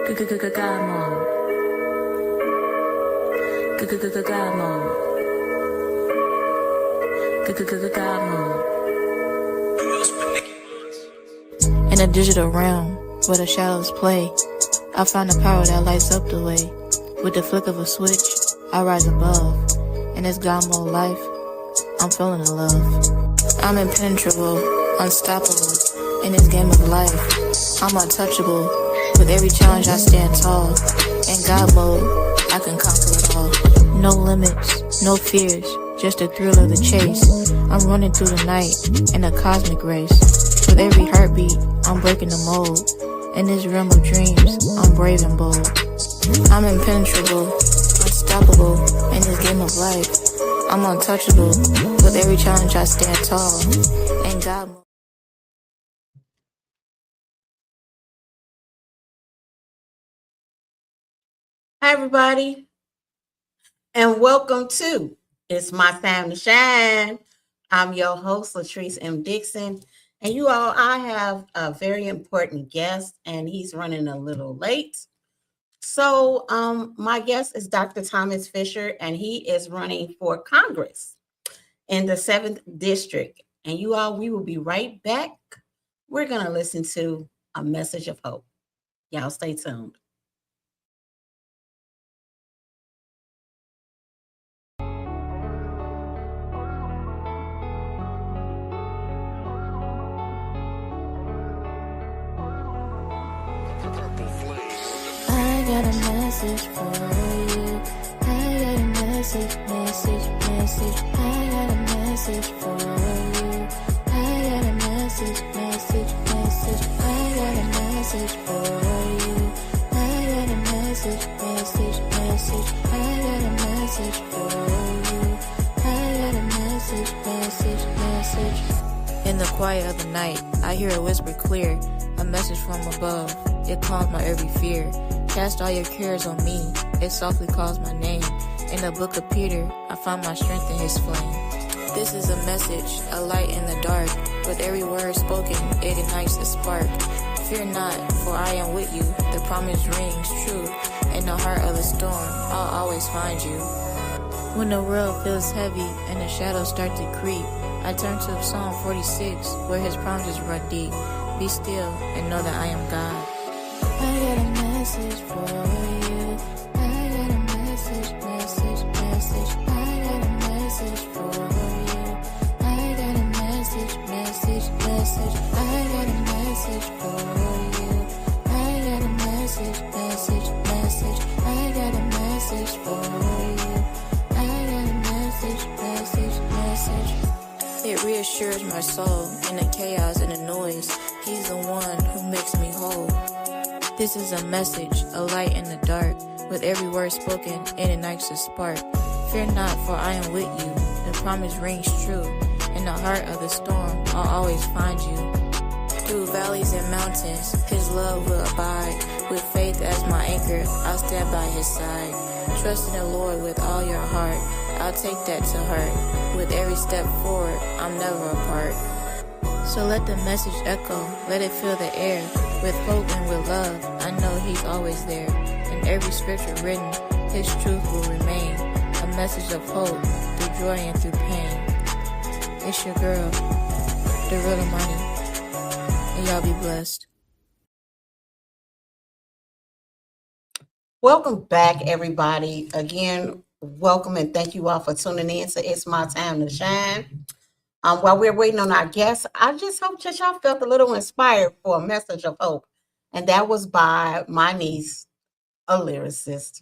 God mode. God mode. God mode. In a digital realm where the shadows play, I find a power that lights up the way. With the flick of a switch, I rise above. In this God mode life, I'm feeling the love. I'm impenetrable, unstoppable. In this game of life, I'm untouchable. With every challenge I stand tall. In God mode, I can conquer it all. No limits, no fears, just the thrill of the chase. I'm running through the night in a cosmic race. With every heartbeat, I'm breaking the mold. In this realm of dreams, I'm brave and bold. I'm impenetrable, unstoppable. In this game of life, I'm untouchable. With every challenge I stand tall. In God mode. Hi, everybody, and welcome to It's My Time to Shine. I'm your host, Latrice M. Dixon, and you all, I have a very important guest, and he's running a little late. So, my guest is Dr. Thomas Fisher, and he is running for Congress in the 7th District. And you all, we will be right back. We're going to listen to a message of hope. Y'all stay tuned. I got a message for you. I got a message. I got a message for you. I got a message. I got a message for you. I got a message. I got a message for you. I got a message. In the quiet of the night, I hear a whisper clear, a message from above. It calms my every fear. Cast all your cares on me. It softly calls my name. In the book of Peter, I find my strength in his flame. This is a message, a light in the dark. With every word spoken, it ignites a spark. Fear not, for I am with you. The promise rings true. In the heart of the storm, I'll always find you. When the world feels heavy and the shadows start to creep, I turn to Psalm 46, where his promises run deep. Be still and know that I am God. I got a message for you. I got a message. I got a message for you. I got a message. I got a message for you. I got a message. I got a message for you. I got a message. It reassures my soul in the chaos and the noise. He's the one who makes me whole. This is a message, a light in the dark. With every word spoken, it ignites a spark. Fear not, for I am with you. The promise rings true. In the heart of the storm, I'll always find you. Through valleys and mountains, his love will abide. With faith as my anchor, I'll stand by his side. Trust in the Lord with all your heart. I'll take that to heart. With every step forward, I'm never apart. So let the message echo, let it fill the air. With hope and with love, I know he's always there. In every scripture written, his truth will remain. A message of hope, through joy and through pain. It's your girl, the real Amani. And y'all be blessed. Welcome back, everybody. Again, welcome and thank you all for tuning in to It's My Time to Shine. While we're waiting on our guests, I just hope that y'all felt a little inspired for a message of hope. And that was by my niece, a lyricist,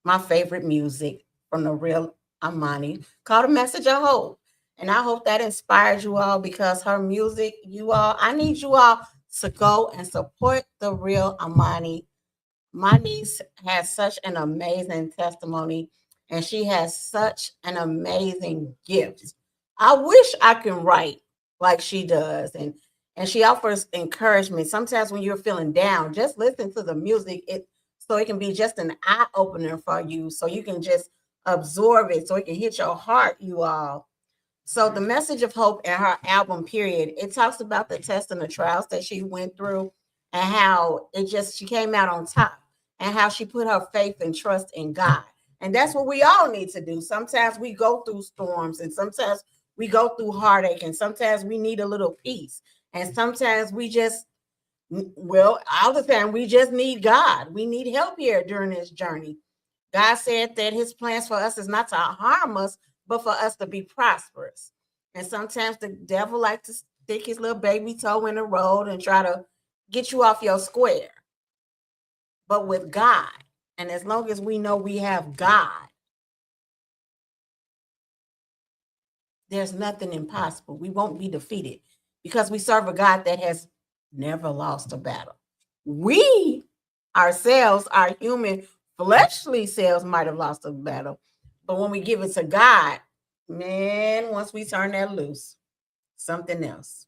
my favorite music from the real Amani, called A Message of Hope. And I hope that inspired you all because her music, you all, I need you all to go and support the real Amani. My niece has such an amazing testimony and she has such an amazing gift. I wish I can write like she does and she offers encouragement. Sometimes when you're feeling down, just listen to the music so it can be just an eye opener for you so you can just absorb it so it can hit your heart, you all. So the message of hope in her album, period, it talks about the tests and the trials that she went through and how she came out on top. and how she put her faith and trust in God. And that's what we all need to do. Sometimes we go through storms, and sometimes we go through heartache, and sometimes we need a little peace. And sometimes we just, well, all the time we just need God. We need help here during this journey. God said that his plans for us is not to harm us, but for us to be prosperous. And sometimes the devil likes to stick his little baby toe in the road and try to get you off your square. But with God, and as long as we know we have God, there's nothing impossible. We won't be defeated because we serve a God that has never lost a battle. We ourselves, our human fleshly selves, might have lost a battle, but when we give it to God, man, once we turn that loose, something else.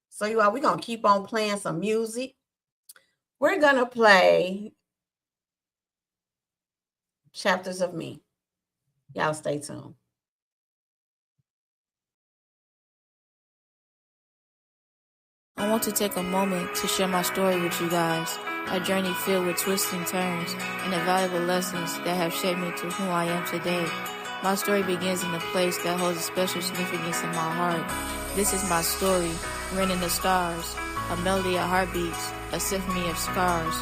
So you all, we're gonna keep on playing some music. We're gonna play Chapters of Me. Y'all stay tuned. I want to take a moment to share my story with you guys, a journey filled with twists and turns and valuable lessons that have shaped me to who I am today. My story begins in a place that holds a special significance in my heart. This is my story, written in the stars, a melody of heartbeats, a symphony of scars.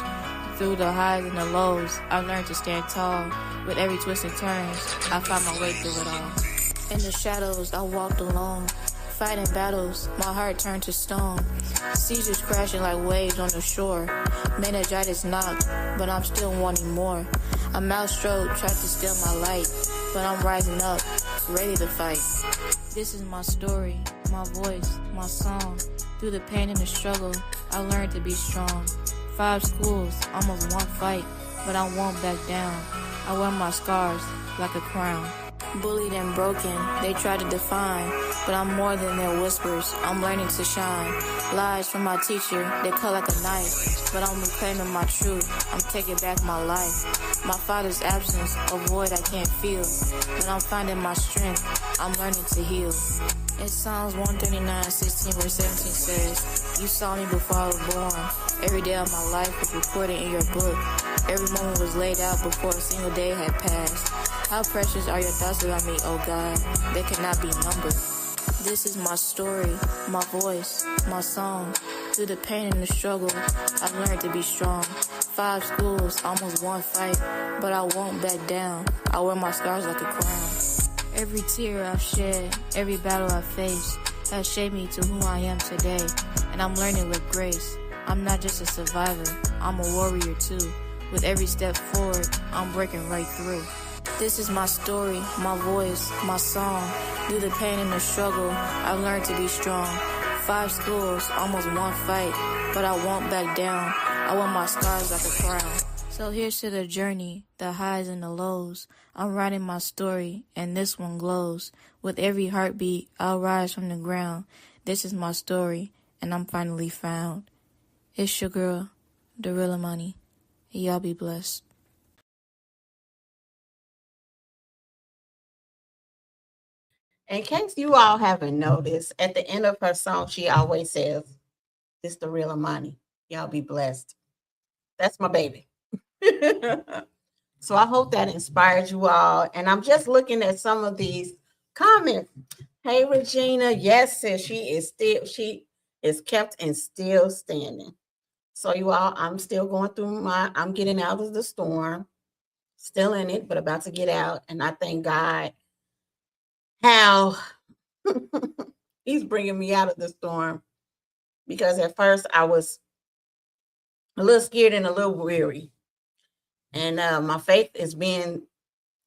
Through the highs and the lows, I learned to stand tall. With every twist and turns, I found my way through it all. In the shadows, I walked alone. Fighting battles, my heart turned to stone. Seizures crashing like waves on the shore. Meningitis knocked, but I'm still wanting more. A maelstrom tried to steal my light, but I'm rising up, ready to fight. This is my story, my voice, my song. Through the pain and the struggle, I learned to be strong. 5 schools, almost 1 fight, but I won't back down. I wear my scars like a crown. Bullied and broken, they try to define, but I'm more than their whispers, I'm learning to shine. Lies from my teacher, they cut like a knife, but I'm reclaiming my truth, I'm taking back my life. My father's absence, a void I can't feel, but I'm finding my strength, I'm learning to heal. In Psalms 139:16 verse 17 says, you saw me before I was born. Every day of my life was recorded in your book. Every moment was laid out before a single day had passed. How precious are your thoughts about me, oh God, they cannot be numbered. This is my story, my voice, my song. Through the pain and the struggle, I've learned to be strong. 5 schools, almost 1 fight, but I won't back down. I wear my scars like a crown. Every tear I've shed, every battle I've faced, has shaped me to who I am today. And I'm learning with grace. I'm not just a survivor, I'm a warrior too. With every step forward, I'm breaking right through. This is my story, my voice, my song. Through the pain and the struggle, I've learned to be strong. 5 schools, almost 1 fight, but I won't back down. I wear my scars like a crown. So here's to the journey, the highs and the lows. I'm writing my story, and this one glows. With every heartbeat, I'll rise from the ground. This is my story, and I'm finally found. It's your girl, Darilla Money. Y'all be blessed. In case you all haven't noticed, at the end of her song, she always says, "It's the real Amani. Y'all be blessed." That's my baby. So I hope that inspired you all. And I'm just looking at some of these comments. Hey, Regina. Yes, sis, she is kept and still standing. So you all, I'm still going through I'm getting out of the storm, still in it, but about to get out. And I thank God how he's bringing me out of the storm, because at first I was a little scared and a little weary, and my faith is being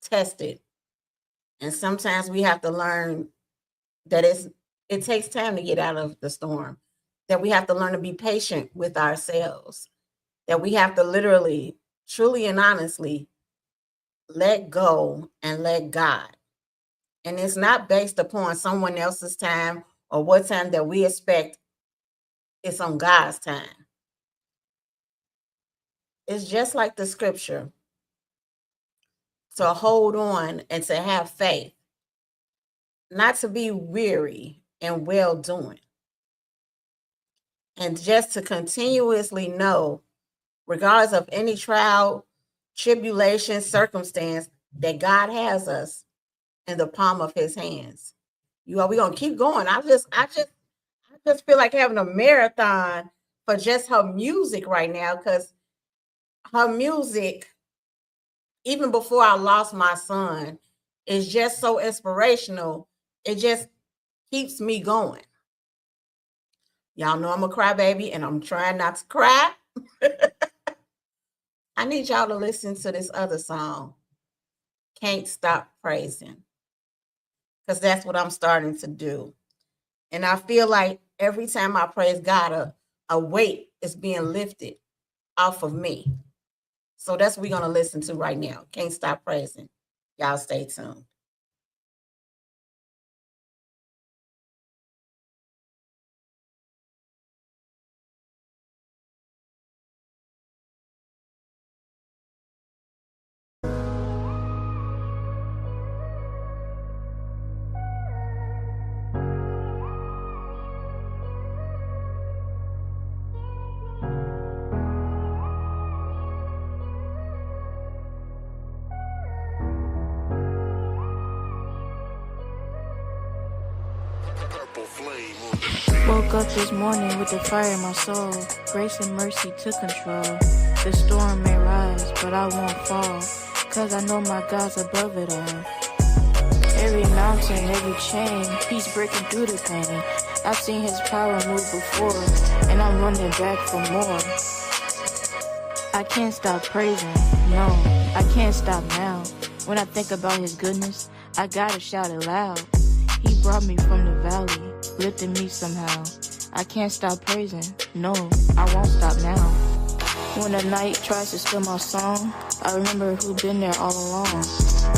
tested. And sometimes we have to learn that it takes time to get out of the storm, that we have to learn to be patient with ourselves, that we have to literally, truly and honestly let go and let God. And it's not based upon someone else's time or what time that we expect. It's on God's time. It's just like the scripture, to hold on and to have faith, not to be weary and well doing, and just to continuously know, regardless of any trial tribulation, circumstance, that God has us in the palm of his hands. You are, we're gonna keep going. I just feel like having a marathon for just her music right now, because her music, even before I lost my son, is just so inspirational. It just keeps me going. Y'all know I'm a crybaby and I'm trying not to cry. I need y'all to listen to this other song, Can't Stop Praising, because that's what I'm starting to do. And I feel like every time I praise God, a weight is being lifted off of me. So that's what we're going to listen to right now. Can't Stop Praising. Y'all stay tuned. Woke up this morning with the fire in my soul. Grace and mercy took control. The storm may rise, but I won't fall, 'cause I know my God's above it all. Every mountain, every chain, he's breaking through the pain. I've seen his power move before, and I'm running back for more. I can't stop praising, no, I can't stop now. When I think about his goodness, I gotta shout it loud. He brought me from the valley, lifted me somehow. I can't stop praising, no, I won't stop now. When the night tries to steal my song, I remember who's been there all along.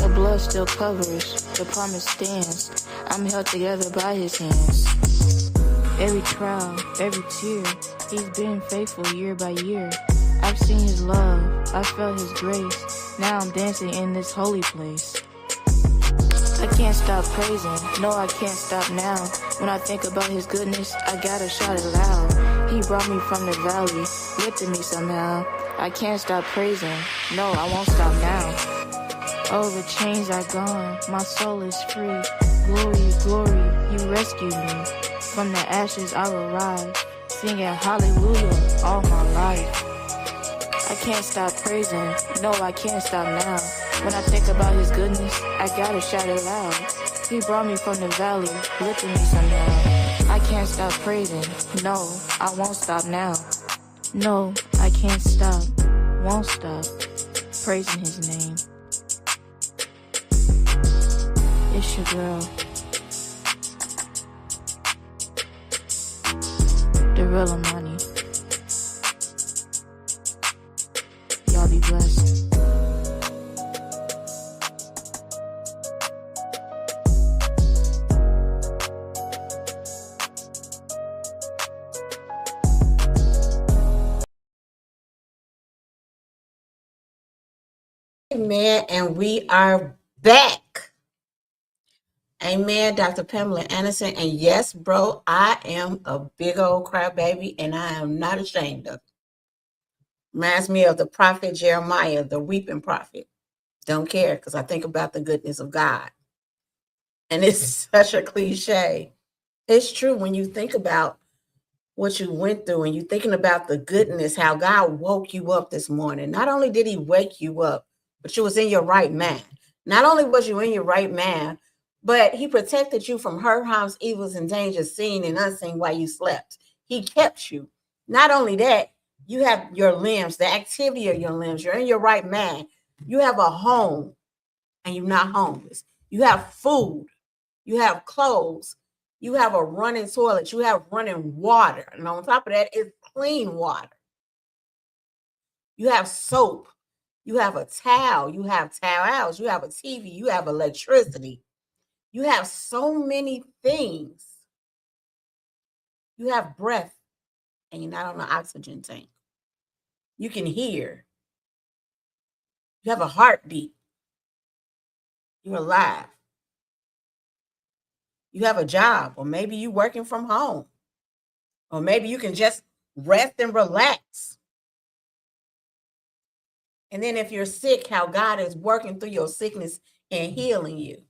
The blood still covers, the promise stands. I'm held together by his hands. Every trial, every tear, he's been faithful year by year. I've seen his love, I felt his grace. Now I'm dancing in this holy place. I can't stop praising, no I can't stop now. When I think about his goodness, I gotta shout it loud. He brought me from the valley, lifted me somehow. I can't stop praising, no I won't stop now. Oh, the chains are gone, my soul is free. Glory, glory, you rescued me. From the ashes I will rise, singing hallelujah all my life. I can't stop praising, no I can't stop now. When I think about his goodness, I gotta shout it loud. He brought me from the valley, lifted me somehow. I can't stop praising, no, I won't stop now. No, I can't stop, won't stop praising his name. It's your girl, the real Amani. Y'all be blessed. Amen. And we are back. Amen, Dr. Pamela Anderson. And yes, bro, I am a big old crybaby, and I am not ashamed of it. Reminds me of the prophet Jeremiah, the weeping prophet. Don't care, because I think about the goodness of God. And it's such a cliche. It's true when you think about what you went through and you're thinking about the goodness, how God woke you up this morning. Not only did he wake you up, but you was in your right mind. Not only was you in your right mind, but he protected you from hurt, harms, evils, and dangers, seen and unseen while you slept. He kept you. Not only that, you have your limbs, the activity of your limbs. You're in your right mind. You have a home and you're not homeless. You have food. You have clothes. You have a running toilet. You have running water. And on top of that, it's clean water. You have soap. You have a towel. You have towels. You have a TV. You have electricity. You have so many things. You have breath and you're not on an oxygen tank. You can hear. You have a heartbeat. You're alive. You have a job, or maybe you're working from home, or maybe you can just rest and relax. And then if you're sick, how God is working through your sickness and healing you.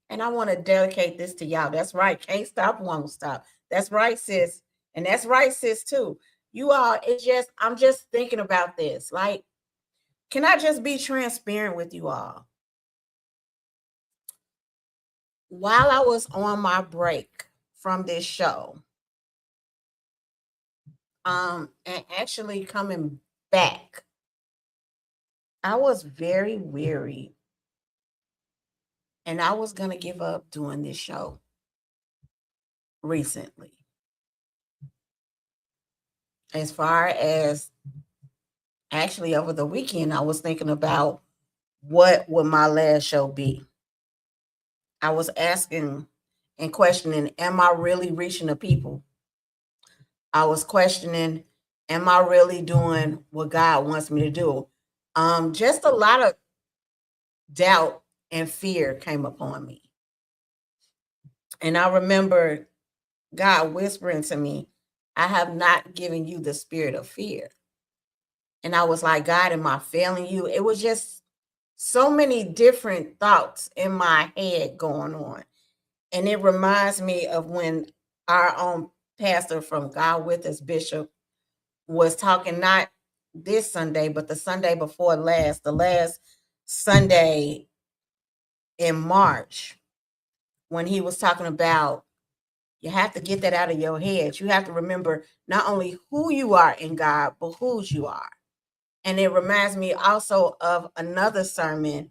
And I want to dedicate this to y'all. That's right. Can't stop, won't stop. That's right, sis. And that's right, sis, too. You all, I'm just thinking about this. Like, can I just be transparent with you all? While I was on my break from this show, and actually coming back, I was very weary. And I was going to give up doing this show recently. As far as actually over the weekend, I was thinking about what would my last show be. I was asking and questioning, am I really reaching the people? I was questioning, am I really doing what God wants me to do? Just a lot of doubt and fear came upon me. And I remember God whispering to me, I have not given you the spirit of fear. And I was like, God, am I failing you? It was just so many different thoughts in my head going on. And it reminds me of when our own pastor from God With Us, Bishop, was talking, not this Sunday, but the Sunday before last, the last Sunday in March, when he was talking about you have to get that out of your head. You have to remember not only who you are in God, but whose you are. And it reminds me also of another sermon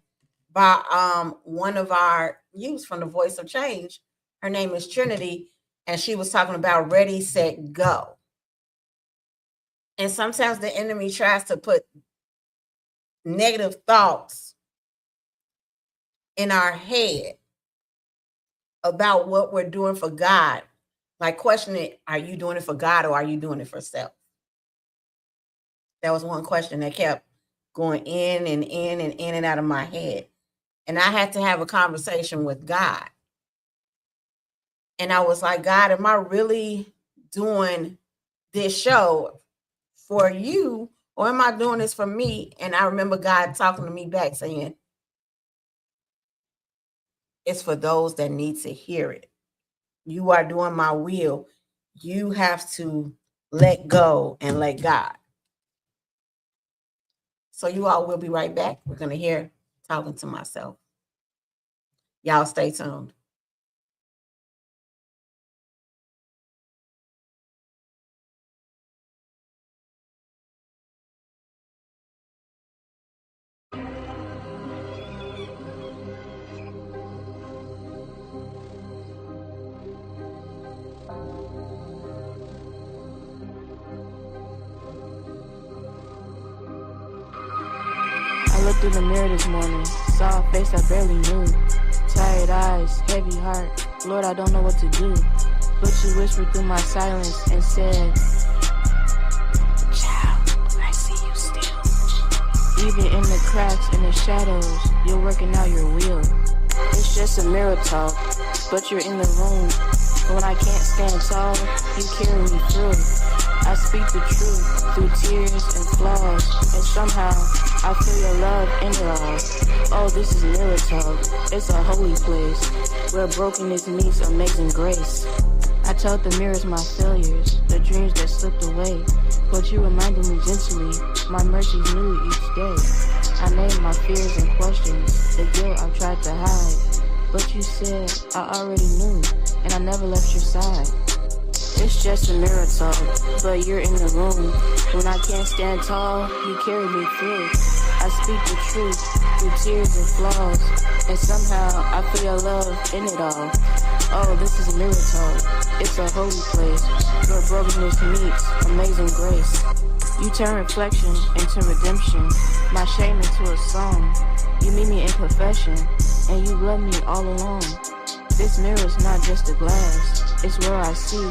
by one of our youths from the Voice of Change. Her name is Trinity, and she was talking about ready, set, go. And sometimes the enemy tries to put negative thoughts in our head about what we're doing for God, like questioning, are you doing it for God or are you doing it for self? That was one question that kept going in and in and in and out of my head. And I had to have a conversation with God. And I was like, God, am I really doing this show for you or am I doing this for me? And I remember God talking to me back saying, it's for those that need to hear it. You are doing my will. You have to let go and let God. So you all will be right back. We're going to hear talking to myself. Y'all stay tuned. I looked in the mirror this morning, saw a face I barely knew. Tired eyes, heavy heart, Lord, I don't know what to do. But you whispered through my silence and said, child, I see you still. Even in the cracks and the shadows, you're working out your will. It's just a mirror talk, but you're in the room. When I can't stand tall, you carry me through. I speak the truth through tears and flaws, and somehow I feel your love in it all. Oh, this is mirror talk. It's a holy place where brokenness meets amazing grace. I told the mirrors my failures, the dreams that slipped away, but you reminded me gently, my mercy's new each day. I named my fears and questions, the guilt I tried to hide, but you said I already knew, and I never left your side. It's just a mirror talk, but you're in the room. When I can't stand tall, you carry me through. I speak the truth through tears and flaws, and somehow I feel your love in it all. Oh, this is mirror talk. It's a holy place where brokenness meets amazing grace. You turn reflection into redemption, my shame into a song. You meet me in confession, and you love me all along. This mirror's not just a glass, it's where I see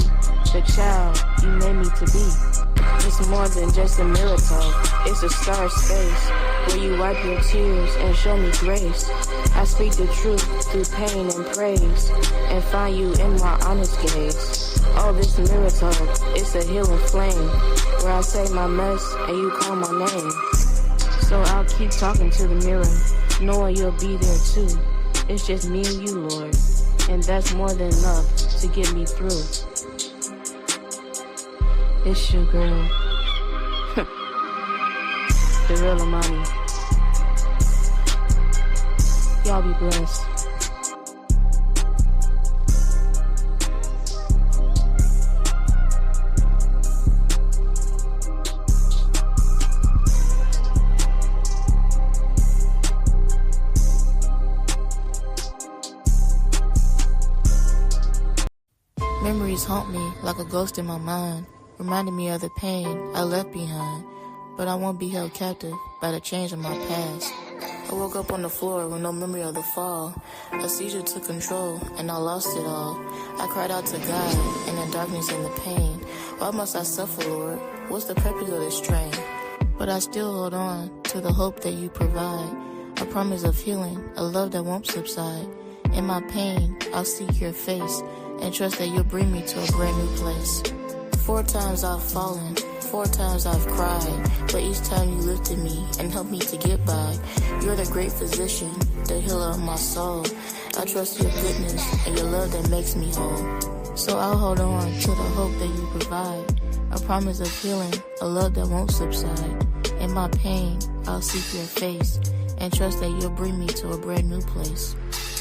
the child you made me to be. It's more than just a mirror talk, it's a star space where you wipe your tears and show me grace. I speak the truth through pain and praise, and find you in my honest gaze. Oh, this mirror talk, it's a healing flame, where I say my mess and you call my name. So I'll keep talking to the mirror, knowing you'll be there too. It's just me and you, Lord, and that's more than enough to get me through. It's your girl, the real Amani. Y'all be blessed. Memories haunt me like a ghost in my mind, reminding me of the pain I left behind. But I won't be held captive by the change of my past. I woke up on the floor with no memory of the fall. A seizure took control and I lost it all. I cried out to God in the darkness and the pain. Why must I suffer, Lord? What's the purpose of this strain? But I still hold on to the hope that you provide. A promise of healing, a love that won't subside. In my pain, I'll seek your face and trust that you'll bring me to a brand new place. 4 times I've fallen, 4 times I've cried, but each time you lifted me and helped me to get by. You're the great physician, the healer of my soul. I trust your goodness and your love that makes me whole. So I'll hold on to the hope that you provide, a promise of healing, a love that won't subside. In my pain, I'll seek your face and trust that you'll bring me to a brand new place.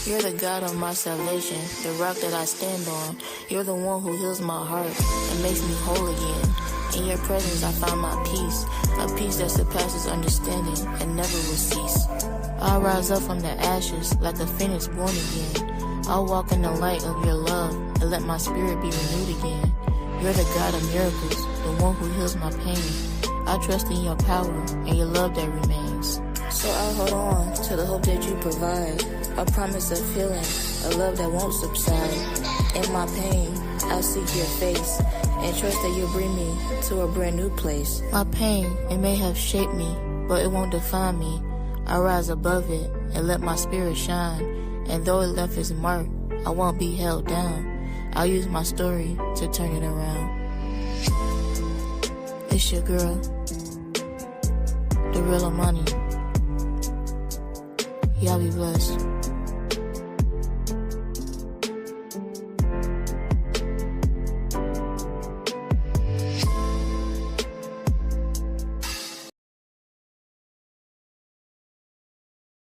You're the God of my salvation, the rock that I stand on. You're the one who heals my heart and makes me whole again. In your presence I found my peace, a peace that surpasses understanding and never will cease. I'll rise up from the ashes like a phoenix born again. I'll walk in the light of your love and let my spirit be renewed again. You're the God of miracles, the one who heals my pain. I trust in your power and your love that remains. So I'll hold on to the hope that you provide, a promise of healing, a love that won't subside. In my pain, I'll seek your face and trust that you'll bring me to a brand new place. My pain, it may have shaped me, but it won't define me. I rise above it and let my spirit shine. And though it left its mark, I won't be held down. I'll use my story to turn it around. It's your girl, the real Amani. Y'all be blessed.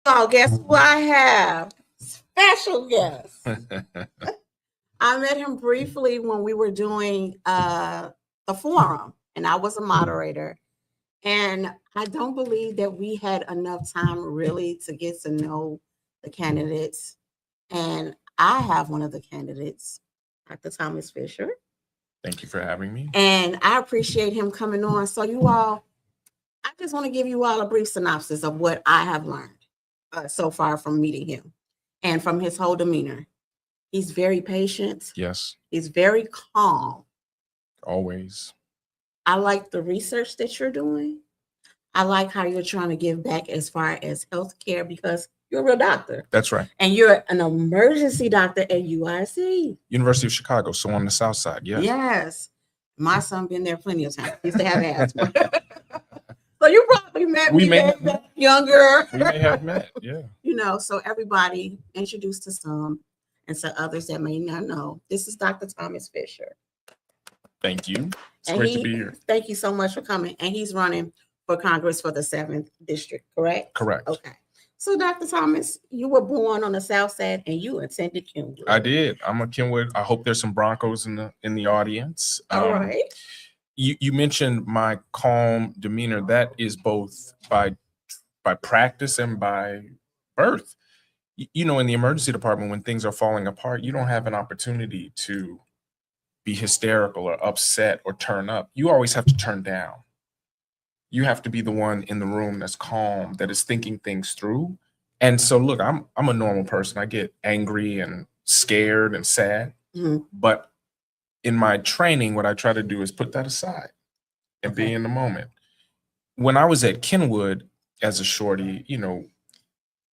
So guess who I have? Special guest. I met him briefly when we were doing the forum, and I was a moderator. And I don't believe that we had enough time really to get to know the candidates. And I have one of the candidates, Dr. Thomas Fisher. Thank you for having me. And I appreciate him coming on. So you all, I just want to give you all a brief synopsis of what I have learned so far from meeting him and from his whole demeanor. He's very patient. Yes. He's very calm. Always. I like the research that you're doing. I like how you're trying to give back as far as healthcare because you're a real doctor. That's right. And you're an emergency doctor at UIC. University of Chicago, so on the south side. Yes. Yes. My son been there plenty of times. He used to have asthma. So you probably met me back younger. We may have met, yeah. You know, so everybody introduced to some and to others that may not know. This is Dr. Thomas Fisher. Thank you. It's And great to be here. Thank you so much for coming. And he's running for Congress for the 7th District, correct? Correct. Okay. So, Dr. Thomas, you were born on the South Side and you attended Kenwood. I did. I'm a Kenwood. I hope there's some Broncos in the audience. All right. You mentioned my calm demeanor. That is both by practice and by birth. You know, in the emergency department, when things are falling apart, you don't have an opportunity to be hysterical or upset or turn up. You always have to turn down. You have to be the one in the room that's calm, that is thinking things through. And so, look, I'm a normal person. I get angry and scared and sad. Mhm. But in my training, what I try to do is put that aside and be in the moment. When I was at Kenwood as a shorty, you know,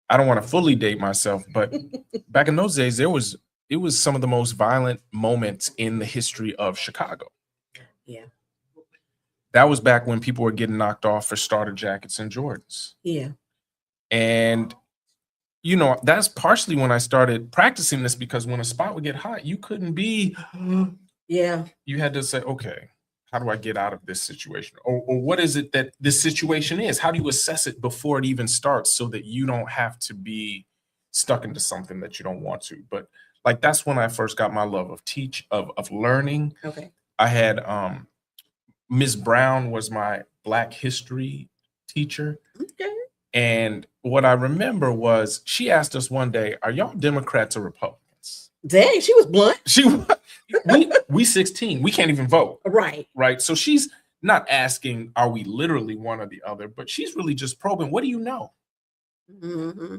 I don't want to fully date myself, but back in those days, it was some of the most violent moments in the history of Chicago. Yeah. that was back when people were getting knocked off for starter jackets and Jordans. Yeah. And, you know, that's partially when I started practicing this, because when a spot would get hot, you couldn't be, Yeah. you had to say, okay, how do I get out of this situation? Or what is it that this situation is? How do you assess it before it even starts so that you don't have to be stuck into something that you don't want to? But like, that's when I first got my love of learning. Okay. I had Ms. Brown was my Black history teacher. Okay. And what I remember was she asked us one day, are y'all Democrats or Republicans? Dang, she was blunt. We 16, we can't even vote. Right. Right. So she's not asking, are we literally one or the other, but she's really just probing, what do you know? Mm-hmm.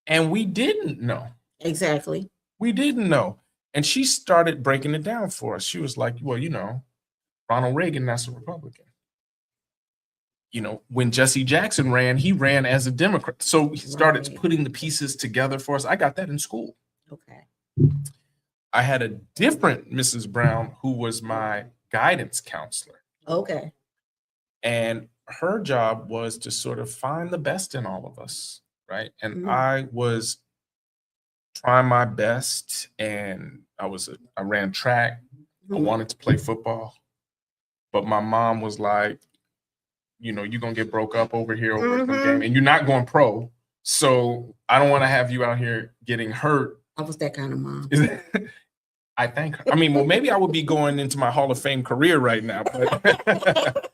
And we didn't know. Exactly. We didn't know. And she started breaking it down for us. She was like, well, you know, Ronald Reagan, that's a Republican. You know, when Jesse Jackson ran, he ran as a Democrat. So he started Right. putting the pieces together for us. I got that in school. Okay. I had a different Mrs. Brown who was my guidance counselor. Okay. And her job was to sort of find the best in all of us. Right. And Mhm. I was trying my best, and I ran track. I wanted to play football, but my mom was like, you know, you're gonna get broke up over here over the game, and you're not going pro. So I don't want to have you out here getting hurt. I was that kind of mom. I thank her. I mean, well, maybe I would be going into my Hall of Fame career right now, but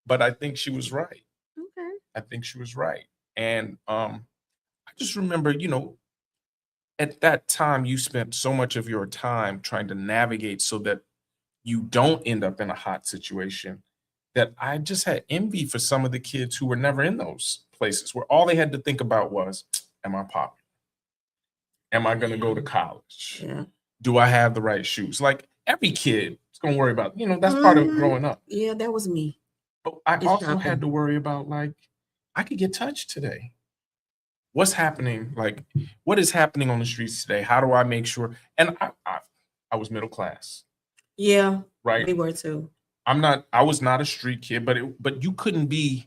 but I think she was right. Okay. I think she was right. And I just remember, you know, at that time, you spent so much of your time trying to navigate so that you don't end up in a hot situation, that I just had envy for some of the kids who were never in those places, where all they had to think about was, am I popular? Am I going to go to college? Yeah. Do I have the right shoes? Like, every kid is going to worry about, you know, that's part of growing up. Yeah, that was me. But I It's also shocking. had to worry about, like, I could get touched today. What's happening? Like, what is happening on the streets today? How do I make sure? And I was middle class, Yeah, right? we were too. I was not a street kid, but you couldn't be,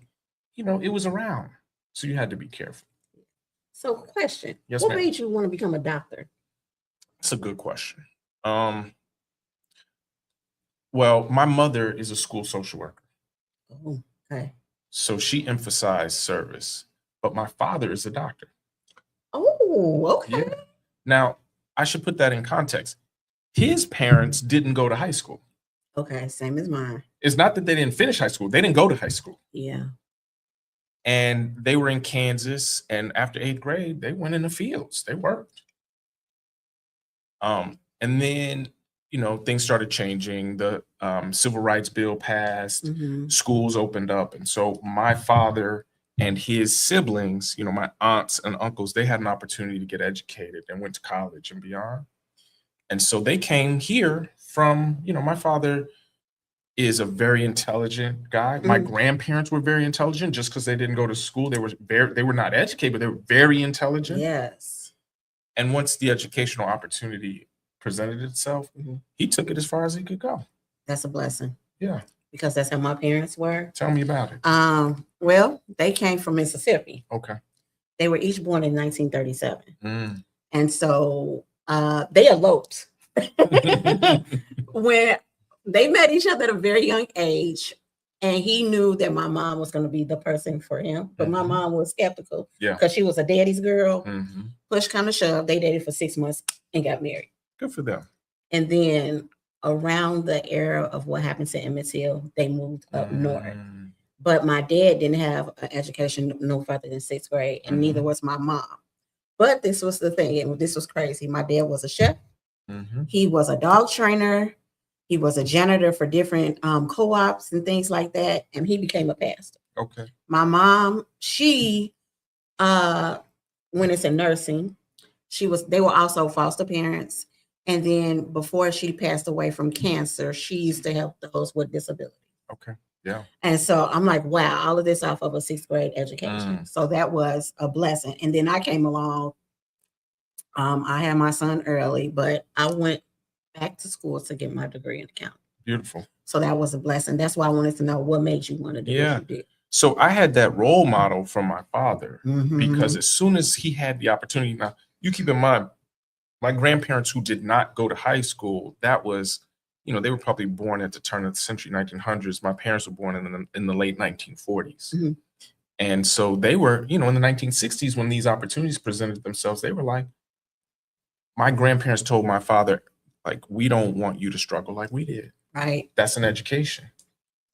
you know, it was around. So you had to be careful. So, question. Yes, What ma'am. made you want to become a doctor? That's a good question. Well, my mother is a school social worker, Oh, okay. so she emphasized service, but my father is a doctor. Oh, okay. Yeah. Now, I should put that in context. His parents didn't go to high school. Okay, same as mine. It's not that they didn't finish high school. They didn't go to high school. Yeah. And they were in Kansas, and after 8th grade, they went in the fields. They worked. And then, you know, things started changing. The Civil Rights Bill passed, Mhm. schools opened up. And so my father and his siblings, you know, my aunts and uncles, they had an opportunity to get educated and went to college and beyond. And so they came here from, you know, my father is a very intelligent guy. My grandparents were very intelligent. Just because they didn't go to school, they were not educated, but they were very intelligent. Yes. And once the educational opportunity presented itself, he took it as far as he could go. That's a blessing Yeah. because that's how my parents were. Tell me about it. Well, they came from Mississippi. Okay. They were each born in 1937. Mm. And so they eloped. When they met each other at a very young age, and he knew that my mom was going to be the person for him, but my mom was skeptical because she was a daddy's girl. Push kind of shove. They dated for 6 months and got married. Good for them. And then around the era of what happened to Emmett Till, they moved up north. But my dad didn't have an education no further than 6th grade, and neither was my mom. But this was the thing, and this was crazy. My dad was a chef. He was a dog trainer. He was a janitor for different co-ops and things like that. And he became a pastor. Okay. My mom, she went into nursing. They were also foster parents. And then before she passed away from cancer, she used to help those with disabilities. Okay. Yeah. And so I'm like, wow, all of this off of a 6th grade education. So that was a blessing. And then I came along. I had my son early, but I went back to school to get my degree in accounting. Beautiful. So that was a blessing. That's why I wanted to know what made you want to do Yeah. what you did. So I had that role model from my father Mhm. because as soon as he had the opportunity, now you keep in mind, my grandparents who did not go to high school, that was, they were probably born at the turn of the century, 1900s. My parents were born in the late 1940s. Mhm. And so they were, in the 1960s, when these opportunities presented themselves, they were like, my grandparents told my father, like, we don't want you to struggle like we did. Right. That's an education.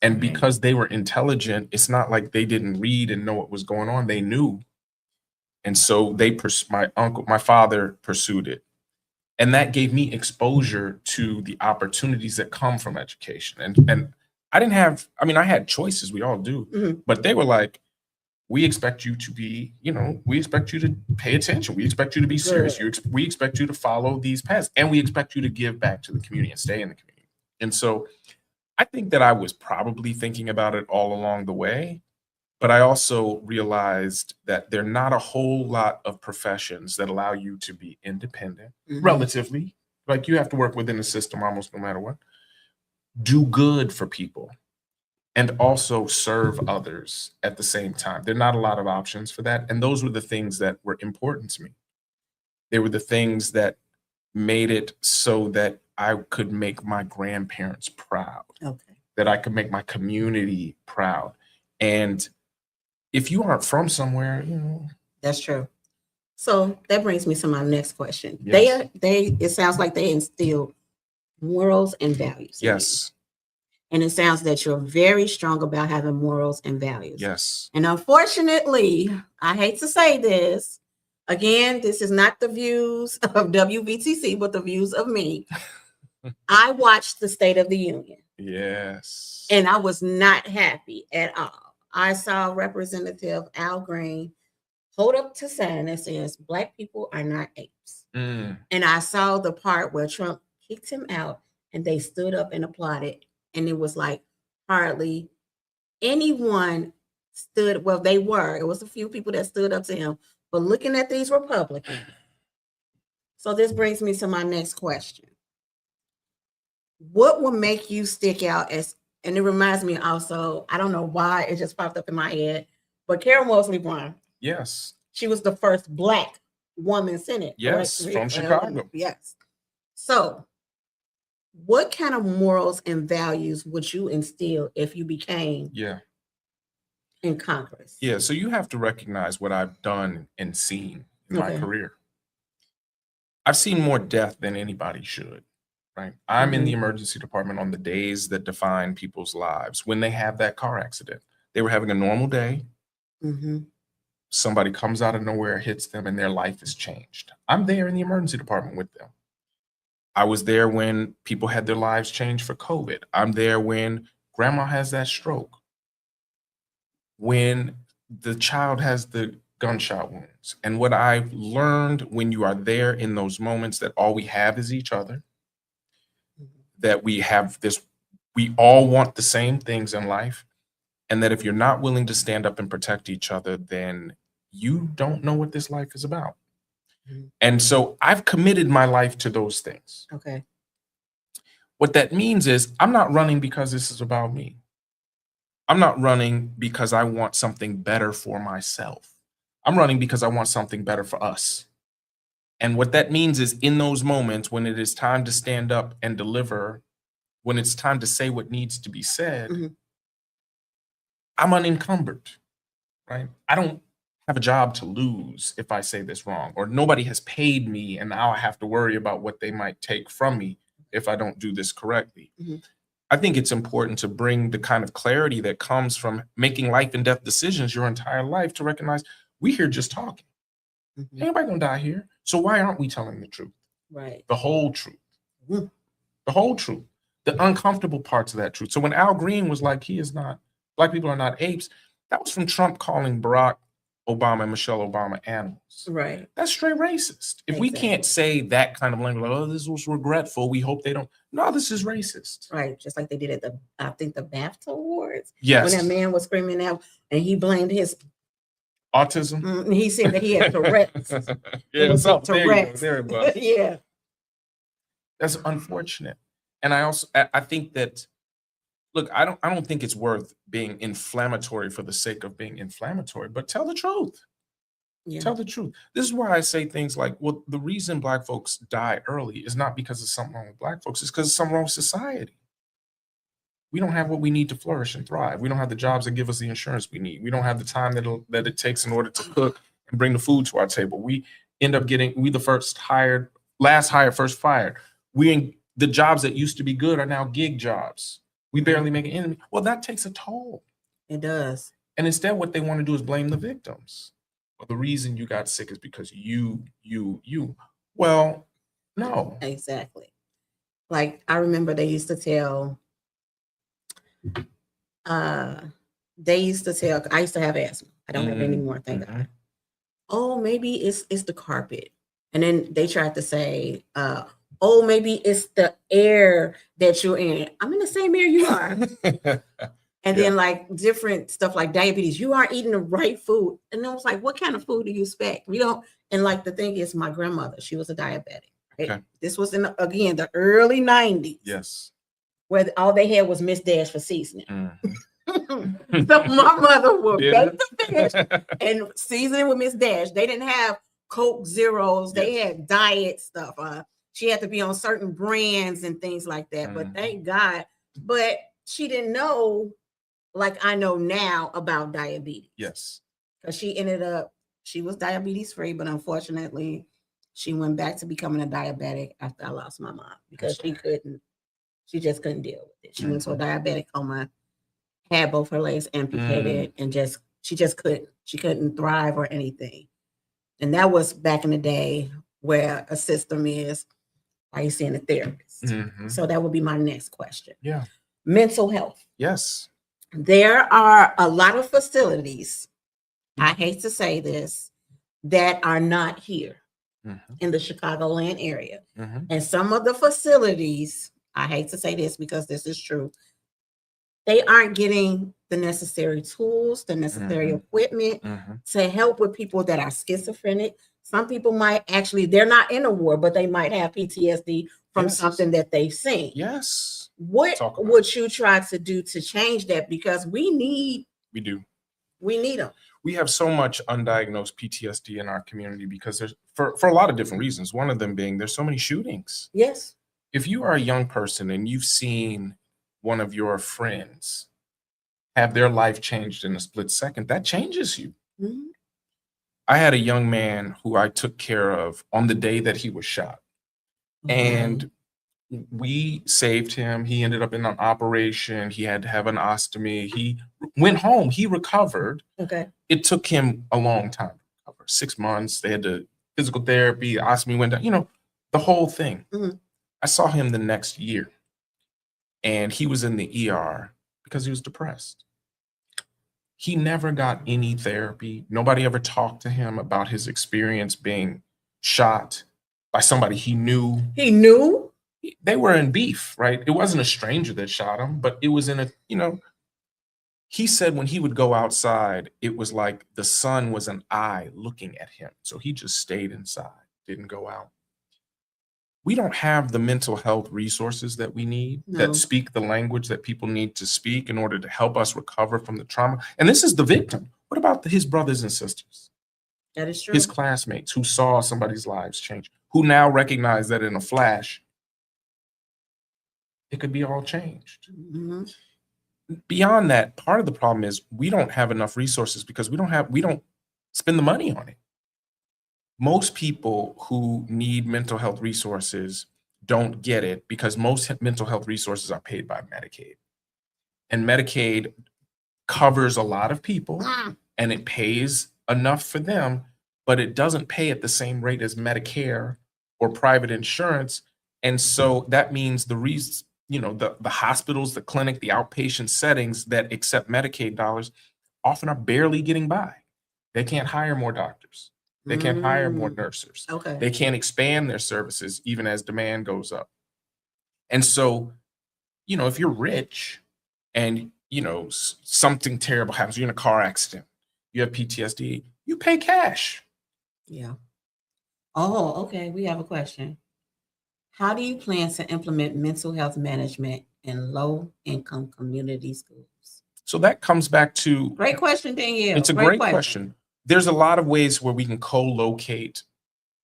And Okay. because they were intelligent, it's not like they didn't read and know what was going on. They knew. And so my father pursued it. And that gave me exposure to the opportunities that come from education. And I had choices, we all do, Mhm. but they were like, we expect you to be, we expect you to pay attention. We expect you to be serious. Good. We expect you to follow these paths, and we expect you to give back to the community and stay in the community. And so I think that I was probably thinking about it all along the way, but I also realized that there are not a whole lot of professions that allow you to be independent, Mhm. relatively. Like you have to work within the system almost no matter what, do good for people, and also serve others at the same time. There are not a lot of options for that. And those were the things that were important to me. They were the things that made it so that I could make my grandparents proud, Okay. that I could make my community proud. And if you aren't from somewhere, That's true. So that brings me to my next question. Yes. It sounds like they instill morals and values. in you. yes, And it sounds that you're very strong about having morals and values. yes, And unfortunately, I hate to say this, again, this is not the views of WVTC, but the views of me. I watched the State of the Union yes. and I was not happy at all. I saw Representative Al Green hold up to sign that says Black people are not apes. Mm, And I saw the part where Trump kicked him out and they stood up and applauded. And it was like hardly anyone stood. Well, it was a few people that stood up to him. But looking at these Republicans. So this brings me to my next question. What will make you stick out and it reminds me also, I don't know why it just popped up in my head, but Carol Moseley Brown. yes, She was the first Black woman Senate. yes, correct? from Chicago. Yes. So, what kind of morals and values would you instill if you became Yeah. in Congress? Yeah. So you have to recognize what I've done and seen in my Okay. career. I've seen more death than anybody should, right? I'm in the emergency department on the days that define people's lives. When they have that car accident, they were having a normal day. Mhm. Somebody comes out of nowhere, hits them, and their life is changed. I'm there in the emergency department with them. I was there when people had their lives changed for COVID. I'm there when grandma has that stroke. When the child has the gunshot wounds. And what I've learned when you are there in those moments, that all we have is each other, that we all want the same things in life. And that if you're not willing to stand up and protect each other, then you don't know what this life is about. Mhm. And so I've committed my life to those things. Okay. What that means is I'm not running because this is about me. I'm not running because I want something better for myself. I'm running because I want something better for us. And what that means is in those moments when it is time to stand up and deliver, when it's time to say what needs to be said, Mhm. I'm unencumbered, right? I don't have a job to lose if I say this wrong, or nobody has paid me and now I have to worry about what they might take from me if I don't do this correctly. Mhm. I think it's important to bring the kind of clarity that comes from making life and death decisions your entire life to recognize we here just talking. Mhm. Anybody gonna die here. So why aren't we telling the truth? Right. The whole truth. Mhm. The whole truth. The uncomfortable parts of that truth. So when Al Green was like, Black people are not apes, that was from Trump calling Barack Obama and Michelle Obama animals. Right. That's straight racist. If we can't say that kind of language, like, oh, this was regretful, we hope they don't. No, this is racist. Right. Just like they did at the BAFTA Awards. Yes. When that man was screaming out and he blamed his Autism. he said that he had Tourette's. Yeah, was something. There you go. Tourette's. There it was. Yeah. That's unfortunate. And I think that look, I don't think it's worth being inflammatory for the sake of being inflammatory, but tell the truth. Yeah. Tell the truth. This is why I say things like, well, the reason Black folks die early is not because there's something wrong with Black folks, it's because there's something wrong with society. We don't have what we need to flourish and thrive. We don't have the jobs that give us the insurance we need. We don't have the time that it takes in order to cook and bring the food to our table. We end up we the first hired, last hired, first fired. The jobs that used to be good are now gig jobs. We barely make an end. Well, that takes a toll. It does. And instead, what they want to do is blame the victims. Well, the reason you got sick is because you. Well, no. Exactly. Like I remember they used to tell, I used to have asthma. I don't have it anymore, thank God. Oh, maybe it's the carpet. And then they tried to say, oh, maybe it's the air that you're in. I'm in the same air you are. And then like different stuff like diabetes, you aren't eating the right food. And then I was like, what kind of food do you expect? We don't. And like the thing is, my grandmother, she was a diabetic. Right? Okay. This was in the early 90s. Yes. Where all they had was Miss Dash for seasoning. So my mother would bake the fish and season it with Miss Dash. They didn't have Coke Zeros. They had diet stuff. She had to be on certain brands and things like that. But thank God. But she didn't know like I know now about diabetes. Yes. Because she was diabetes free, but unfortunately, she went back to becoming a diabetic after I lost my mom because she just couldn't deal with it. She went to a diabetic coma, had both her legs amputated, and she just couldn't thrive or anything. And that was back in the day where a system is, are you seeing a therapist? So that would be my next question. Yeah. Mental health. Yes. There are a lot of facilities, I hate to say this, that are not here in the Chicagoland area. And some of the facilities, I hate to say this because this is true, they aren't getting the necessary tools, the necessary equipment to help with people that are schizophrenic. Some people might they're not in a war, but they might have PTSD from something that they've seen. Yes. What would you try to do to change that? Because we need them. We have so much undiagnosed PTSD in our community because there's for a lot of different reasons. One of them being there's so many shootings. Yes. If you are a young person and you've seen one of your friends have their life changed in a split second, that changes you. I had a young man who I took care of on the day that he was shot. And we saved him. He ended up in an operation. He had to have an ostomy. He went home. He recovered. Okay. It took him a long time to recover, 6 months. They had to physical therapy. The ostomy went down, the whole thing. I saw him the next year and he was in the ER because he was depressed. He never got any therapy. Nobody ever talked to him about his experience being shot by somebody he knew. He knew? They were in beef, right? It wasn't a stranger that shot him, but it was in he said when he would go outside, it was like the sun was an eye looking at him. So he just stayed inside, didn't go out. We don't have the mental health resources that we need that speak the language that people need to speak in order to help us recover from the trauma. And this is the victim. What about his brothers and sisters? That is true. His classmates who saw somebody's lives change, who now recognize that in a flash, it could be all changed. Beyond that, part of the problem is we don't have enough resources because we don't spend the money on it. Most people who need mental health resources don't get it because most mental health resources are paid by Medicaid. And Medicaid covers a lot of people and it pays enough for them, but it doesn't pay at the same rate as Medicare or private insurance. And so that means the hospitals, the clinic, the outpatient settings that accept Medicaid dollars often are barely getting by. They can't hire more doctors. They can't hire more nurses. Okay. They can't expand their services even as demand goes up. And so, if you're rich and, something terrible happens, you're in a car accident, you have PTSD, you pay cash. Yeah. Oh, okay. We have a question. How do you plan to implement mental health management in low-income community schools? So that comes back to, Great question, Danielle. it's a great question. There's a lot of ways where we can co-locate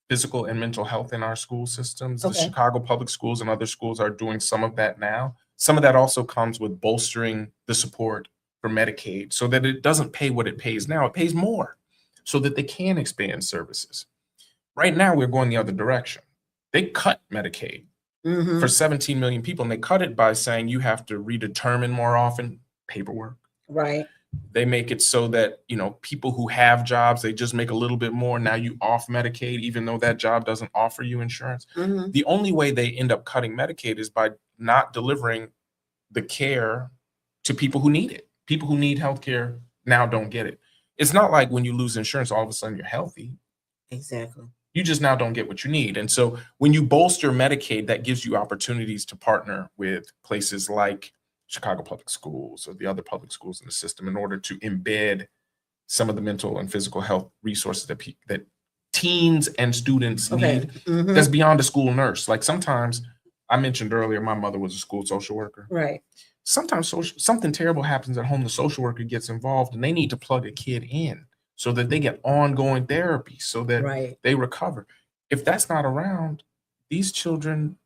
physical and mental health in our school systems. The Okay. Chicago Public Schools and other schools are doing some of that now. Some of that also comes with bolstering the support for Medicaid so that it doesn't pay what it pays now. It pays more so that they can expand services. Right now, we're going the other direction. They cut Medicaid Mhm. for 17 million people, and they cut it by saying you have to redetermine more often, paperwork. Right. They make it so that, people who have jobs, they just make a little bit more. Now you off Medicaid, even though that job doesn't offer you insurance. Mhm. The only way they end up cutting Medicaid is by not delivering the care to people who need it. People who need health care now don't get it. It's not like when you lose insurance, all of a sudden you're healthy. Exactly. You just now don't get what you need. And so when you bolster Medicaid, that gives you opportunities to partner with places like Chicago Public Schools or the other public schools in the system in order to embed some of the mental and physical health resources that teens and students Okay. need. Mhm. That's beyond a school nurse. Like sometimes, I mentioned earlier, my mother was a school social worker. Right. Sometimes something terrible happens at home, the social worker gets involved and they need to plug a kid in so that they get ongoing therapy so that Right. they recover. If that's not around, these children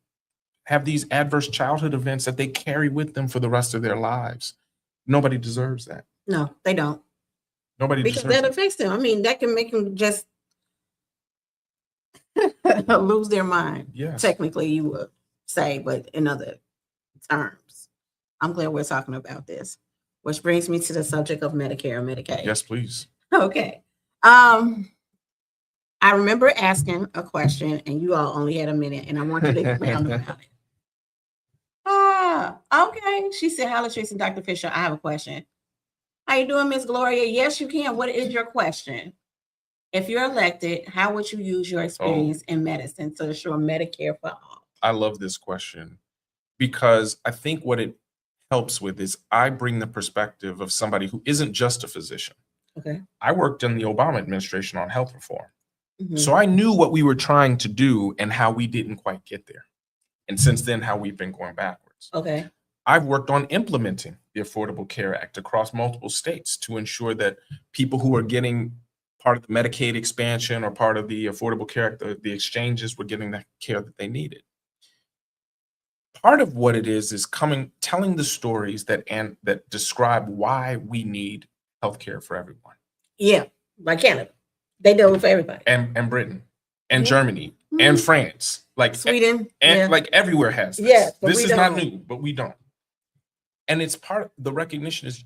have these adverse childhood events that they carry with them for the rest of their lives. Nobody deserves that. No, they don't. Nobody Because deserves that that. affects them. I mean, that can make them just lose their mind. Yes. Technically, you would say, but in other terms. I'm glad we're talking about this, which brings me to the subject of Medicare and Medicaid. Yes, please. Okay. I remember asking a question, and you all only had a minute, and I want you to expound about it. Okay. She said, "Hi, Latrice and Dr. Fisher. I have a question. How you doing, Miss Gloria? Yes, you can. What is your question? If you're elected, how would you use your experience in medicine to ensure Medicare for all?" I love this question because I think what it helps with is I bring the perspective of somebody who isn't just a physician. Okay. I worked in the Obama administration on health reform. Mhm. So I knew what we were trying to do and how we didn't quite get there. And since then, how we've been going backwards. Okay. I've worked on implementing the Affordable Care Act across multiple states to ensure that people who are getting part of the Medicaid expansion or part of the Affordable Care Act, the exchanges, were getting the care that they needed. Part of what it is telling the stories that describe why we need healthcare for everyone. Yeah, like Canada. They do it for everybody. And Britain and Yeah. Germany Mhm. and France, like Sweden. and Yeah. like everywhere has this. Yes, but This we is not don't. new, but we don't. And it's part of the recognition is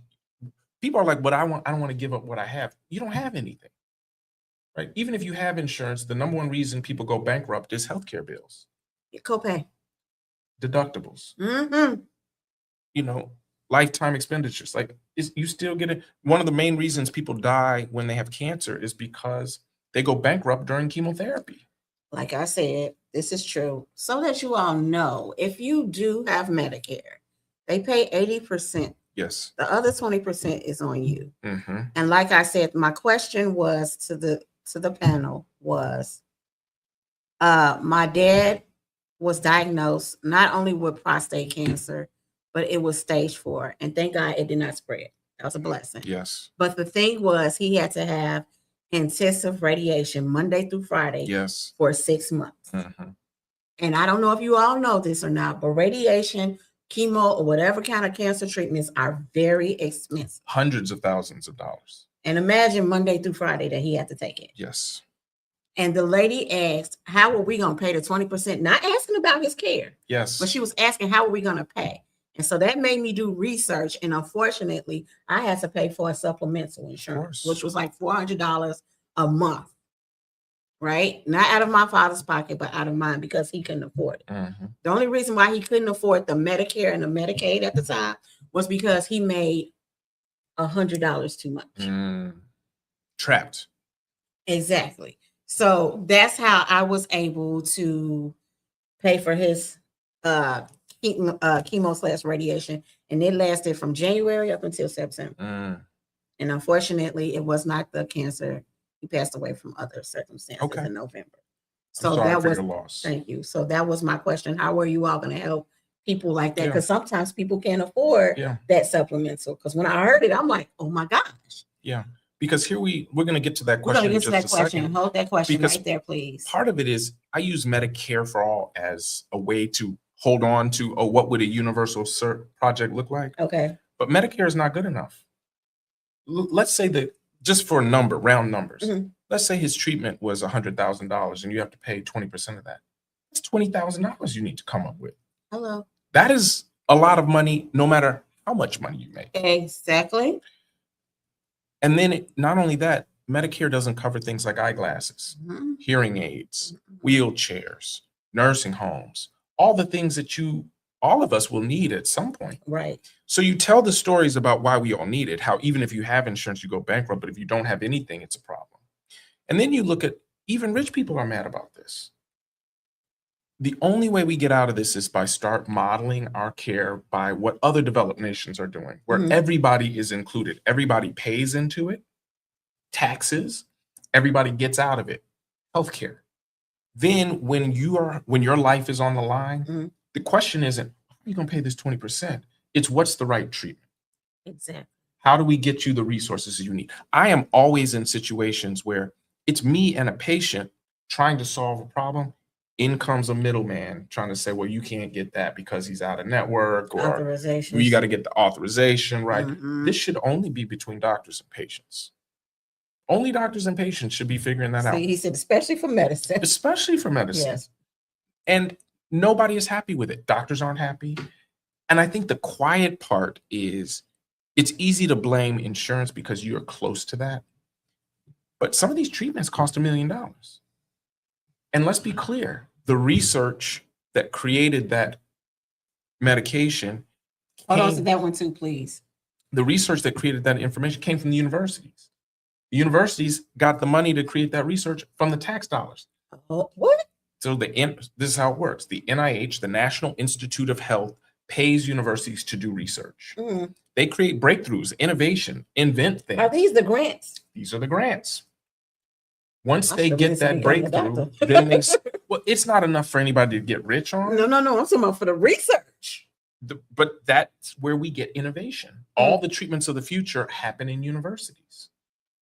people are like, "But I don't want to give up what I have." You don't have anything, right? Even if you have insurance, the number one reason people go bankrupt is healthcare bills, Copay. deductibles, Mm-hmm. lifetime expenditures. Like you still get it. One of the main reasons people die when they have cancer is because they go bankrupt during chemotherapy. Like I said, this is true. So that you all know, if you do have Medicare, they pay 80%. Yes. The other 20% is on you. Mm-hmm. And like I said, my question was to the panel was, my dad was diagnosed not only with prostate cancer, but it was stage 4. And thank God it did not spread. That was a blessing. Yes. But the thing was, he had to have intensive radiation Monday through Friday Yes. for 6 months. Mm-hmm. And I don't know if you all know this or not, but radiation, chemo, or whatever kind of cancer treatments are very expensive. Hundreds of thousands of dollars. And imagine Monday through Friday that he had to take it. Yes. And the lady asked, how are we going to pay the 20%? Not asking about his care, Yes. but she was asking, how are we going to pay? And so that made me do research. And unfortunately, I had to pay for a supplemental insurance, which was like $400 a month. Right? Not out of my father's pocket, but out of mine because he couldn't afford it. Mm-hmm. The only reason why he couldn't afford the Medicare and the Medicaid at the time was because he made $100 too much. Trapped. Exactly. So that's how I was able to pay for his chemo/radiation, and it lasted from January up until September. And unfortunately, it was not the cancer. He passed away from other circumstances in November. So that was your loss. Thank you. So that was my question. How are you all going to help people like that, Yeah. because sometimes people can't afford Yeah. that supplemental. Because when I heard it, I'm like, oh my gosh. Yeah. Because here we're going to get to that We're going question to in get to that just a question. second. Hold that question Because right there, please. Part of it is I use Medicare for All as a way to hold on to, oh, what would a universal project look like? Okay. But Medicare is not good enough. Let's say that, just for a number, round numbers, Mhm. let's say his treatment was $100,000 and you have to pay 20% of that. That's $20,000 you need to come up with. Hello. That is a lot of money, no matter how much money you make. Exactly. And then not only that, Medicare doesn't cover things like eyeglasses, Mhm. hearing aids, wheelchairs, nursing homes, all the things that all of us will need at some point. Right. So you tell the stories about why we all need it, how even if you have insurance, you go bankrupt, but if you don't have anything, it's a problem. And then you look at, even rich people are mad about this. The only way we get out of this is by start modeling our care by what other developed nations are doing, where Mhm. everybody is included. Everybody pays into it, taxes, everybody gets out of it, healthcare. Then when your life is on the line, Mhm. the question isn't, how are you going to pay this 20%? It's what's the right treatment? Exactly. How do we get you the resources you need? I am always in situations where it's me and a patient trying to solve a problem. In comes a middleman trying to say, well, you can't get that because he's out of network, or Authorization. you got to get the authorization, right? Mhm. This should only be between doctors and patients. Only doctors and patients should be figuring that out, See, he said, especially for medicine. especially for medicine. Yes. And nobody is happy with it. Doctors aren't happy. And I think the quiet part is it's easy to blame insurance because you're close to that. But some of these treatments cost $1 million. And let's be clear, the research that created that medication, Hold on to that one too, please. the research that created that information came from the universities. The universities got the money to create that research from the tax dollars. What? So this is how it works. The NIH, the National Institute of Health, pays universities to do research. Mhm. They create breakthroughs, innovation, invent things. Are these the grants? These are the grants. Once I they should've get listened that to becoming a breakthrough, doctor. then well, it's not enough for anybody to get rich on. No. I'm talking about for the research. But that's where we get innovation. All the treatments of the future happen in universities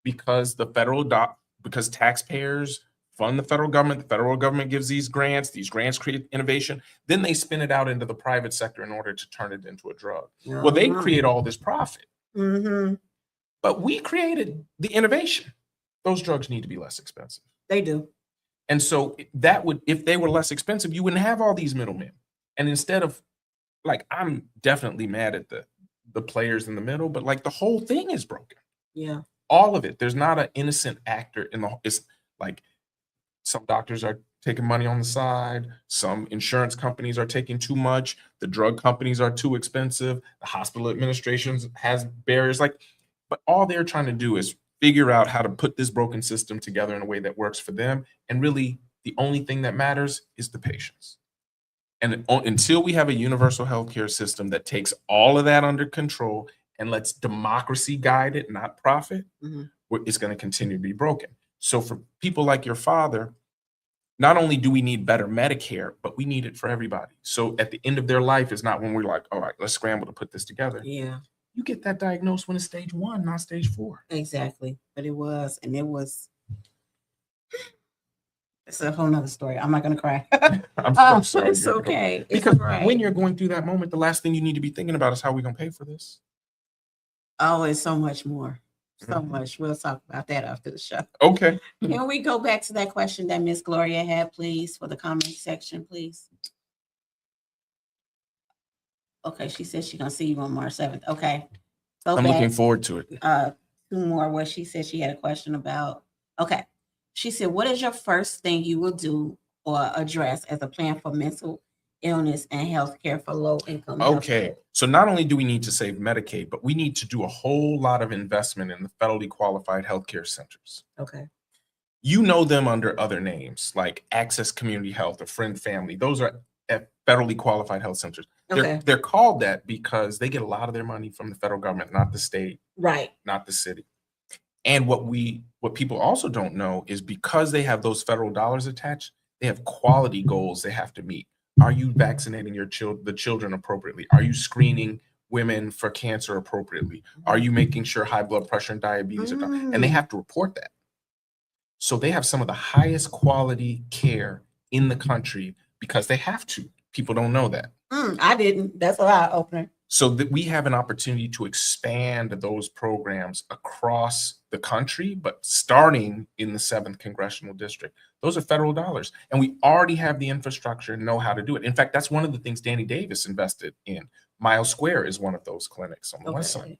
because because taxpayers fund the federal government gives these grants create innovation, then they spin it out into the private sector in order to turn it into a drug. Well, they create all this profit, Mm-hmm. but we created the innovation. Those drugs need to be less expensive. They do. And so if they were less expensive, you wouldn't have all these middlemen. And instead of, like, I'm definitely mad at the players in the middle, but like the whole thing is broken. Yeah. All of it. There's not an innocent actor it's like some doctors are taking money on the side. Some insurance companies are taking too much. The drug companies are too expensive. The hospital administrations has barriers, but all they're trying to do is figure out how to put this broken system together in a way that works for them. And really, the only thing that matters is the patients. And until we have a universal healthcare system that takes all of that under control and lets democracy guide it, not profit, Mhm. it's going to continue to be broken. So for people like your father, not only do we need better Medicare, but we need it for everybody. So at the end of their life is not when we're like, all right, let's scramble to put this together. Yeah. You get that diagnosed when it's stage 1, not stage 4. Exactly. But it was. It's a whole nother story. I'm not gonna cry. I'm so sorry. It's okay. It's Because right. when you're going through that moment, the last thing you need to be thinking about is how we're going to pay for this. Oh, it's so much more. So Mhm. much. We'll talk about that after the show. Okay. Can we go back to that question that Miss Gloria had, please, for the comment section, please? Okay, she said she's gonna see you on March 7th. Okay. Go I'm back. looking forward to it. 2 more where she said she had a question about. Okay. She said, what is your first thing you will do or address as a plan for mental illness and health care for low income? Okay. So not only do we need to save Medicaid, but we need to do a whole lot of investment in the federally qualified healthcare centers. Okay. You know them under other names like Access Community Health or Friend Family. Those are federally qualified health centers. Okay. They're called that because they get a lot of their money from the federal government, not the state, Right. not the city. And what people also don't know is because they have those federal dollars attached, they have quality goals they have to meet. Are you vaccinating the children appropriately? Are you screening women for cancer appropriately? Are you making sure high blood pressure and diabetes are done? And they have to report that. So they have some of the highest quality care in the country because they have to. People don't know that. I didn't. That's a eye opener. So that we have an opportunity to expand those programs across the country, but starting in the 7th Congressional District. Those are federal dollars. And we already have the infrastructure and know how to do it. In fact, that's one of the things Danny Davis invested in. Miles Square is one of those clinics on the west side.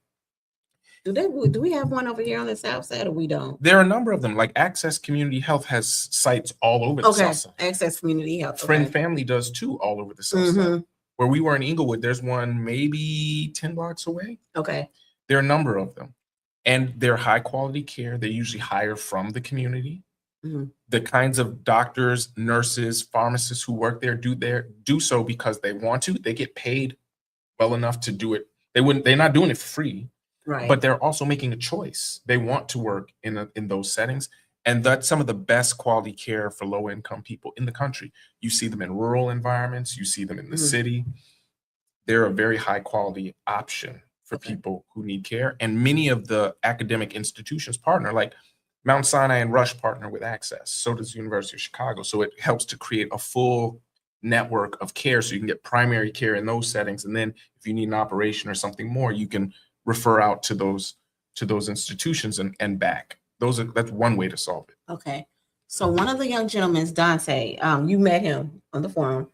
Do we have one over here on the south side, or we don't? There are a number of them. Like Access Community Health has sites all over the south side. Access Community Health. Friend Family does too, all over the south side. Where we were in Inglewood, there's one maybe 10 blocks away. Okay. There are a number of them. And they're high quality care. They usually hire from the community. The kinds of doctors, nurses, pharmacists who work there do so because they want to. They get paid well enough to do it. They're not doing it for free. Right. But they're also making a choice. They want to work in those settings. And that's some of the best quality care for low income people in the country. You see them in rural environments. You see them in the city. They're a very high quality option for people who need care. And many of the academic institutions partner, like Mount Sinai and Rush partner with Access. So does the University of Chicago. So it helps to create a full network of care. So you can get primary care in those settings. And then if you need an operation or something more, you can refer out to those institutions and back. That's one way to solve it. Okay. So one of the young gentlemen, Dante, you met him on the forum.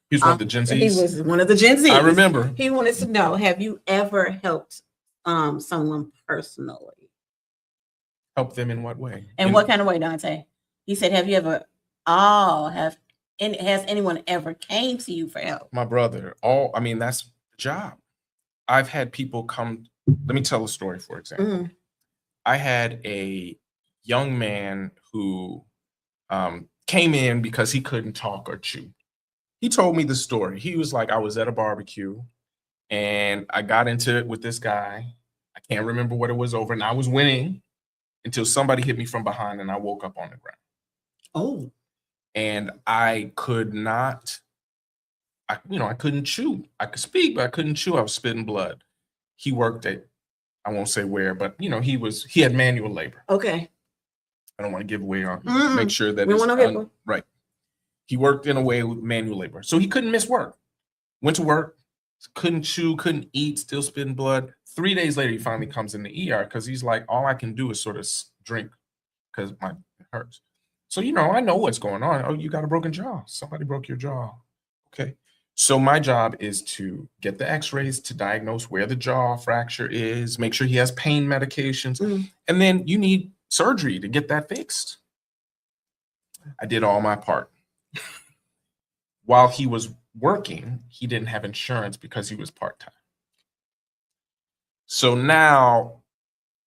He was one of the Gen Zs. He was one of the Gen Zs. I remember. He wanted to know, have you ever helped someone personally? Help them in what way? And what kind of way, Dante? He said, have you ever, has anyone ever came to you for help? My brother, that's the job. I've had people come. Let me tell a story, for example. I had a young man who came in because he couldn't talk or chew. He told me the story. He was like, I was at a barbecue and I got into it with this guy. I can't remember what it was over, and I was winning until somebody hit me from behind and I woke up on the ground. Oh. And I could not, I couldn't chew. I could speak, but I couldn't chew. I was spitting blood. He worked at, I won't say where, but he had manual labor. Okay. I don't want to give away on make sure that we want to right. He worked in a way with manual labor. So he couldn't miss work. Went to work, couldn't chew, couldn't eat, still spitting blood. 3 days later, he finally comes in the ER because he's like, all I can do is sort of drink because it hurts. So, I know what's going on. Oh, you got a broken jaw. Somebody broke your jaw. Okay. So my job is to get the x-rays to diagnose where the jaw fracture is, make sure he has pain medications, and then you need surgery to get that fixed. I did all my part. While he was working, he didn't have insurance because he was part-time. So now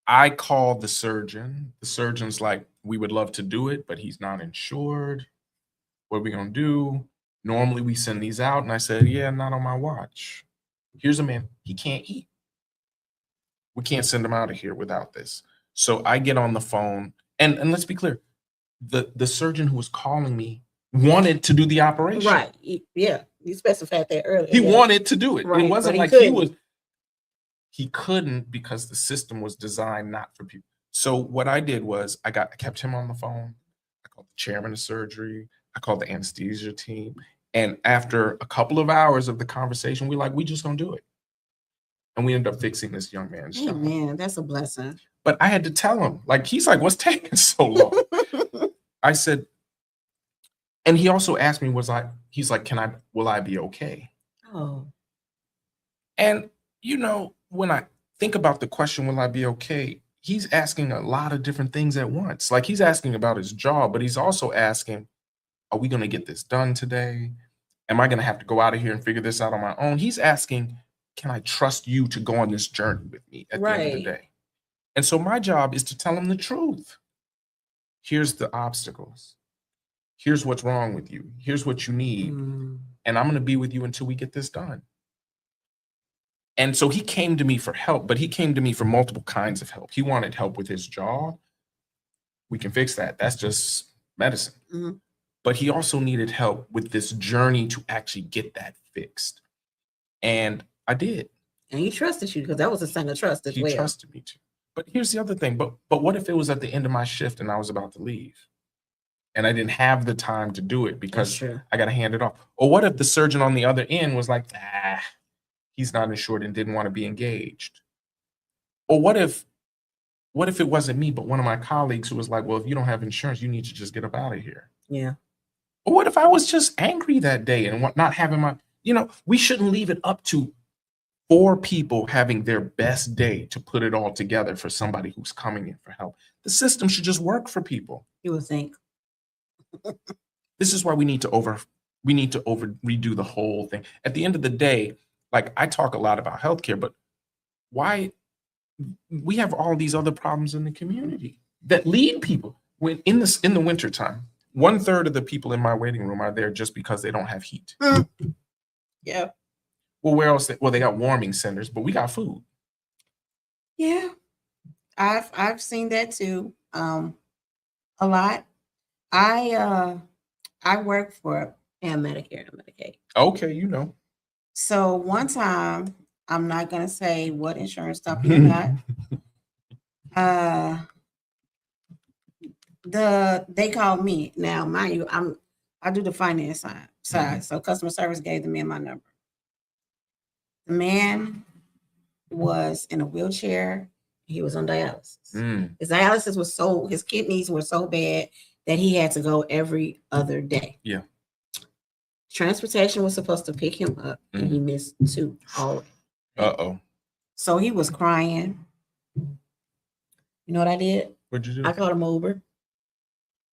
I called the surgeon. The surgeon's like, we would love to do it, but he's not insured. What are we going to do? Normally we send these out. And I said, yeah, not on my watch. Here's a man, he can't eat. We can't send him out of here without this. So I get on the phone, and let's be clear, the surgeon who was calling me wanted to do the operation. Right. Yeah. You specified that earlier. He wanted to do it. Right. It wasn't like he couldn't because the system was designed not for people. So what I did was I kept him on the phone. I called the chairman of surgery. I called the anesthesia team. And after a couple of hours of the conversation, we just gonna do it. And we ended up fixing this young man's jaw. Man, that's a blessing. But I had to tell him, he's like, what's taking so long? I said, and he also asked me, he's like, will I be okay? Oh. And, when I think about the question, will I be okay? He's asking a lot of different things at once. Like he's asking about his jaw, but he's also asking, are we going to get this done today? Am I going to have to go out of here and figure this out on my own? He's asking, can I trust you to go on this journey with me at the end of the day? And so my job is to tell him the truth. Here's the obstacles. Here's what's wrong with you. Here's what you need. And I'm going to be with you until we get this done. And so he came to me for help, but he came to me for multiple kinds of help. He wanted help with his jaw. We can fix that. That's just medicine. but he also needed help with this journey to actually get that fixed. And I did. And he trusted you because that was a sign of trust as He well. trusted me too. But here's the other thing. But what if it was at the end of my shift and I was about to leave? And I didn't have the time to do it because I got to hand it off. Or what if the surgeon on the other end was like, he's not insured and didn't want to be engaged? Or what if it wasn't me, but one of my colleagues who was like, well, if you don't have insurance, you need to just get up out of here. Yeah. Or what if I was just angry that day and not having my, we shouldn't leave it up to 4 people having their best day to put it all together for somebody who's coming in for help. The system should just work for people. You would think. This is why we need to redo the whole thing. At the end of the day, like I talk a lot about healthcare, but why we have all these other problems in the community that lead people when in the wintertime, 1/3 of the people in my waiting room are there just because they don't have heat. Yeah. Well, where else? Well, they got warming centers, but we got food. Yeah. I've seen that too. A lot. I work for Medicare and Medicaid. Okay, So one time, I'm not gonna say what insurance company I got. They called me. Now, mind you, I do the finance side. So customer service gave the man my number. The man was in a wheelchair. He was on dialysis. His dialysis was his kidneys were so bad that he had to go every other day. Yeah. Transportation was supposed to pick him up, and he missed 2 already. Uh-oh. So he was crying. You know what I did? What'd you do? I called him Uber.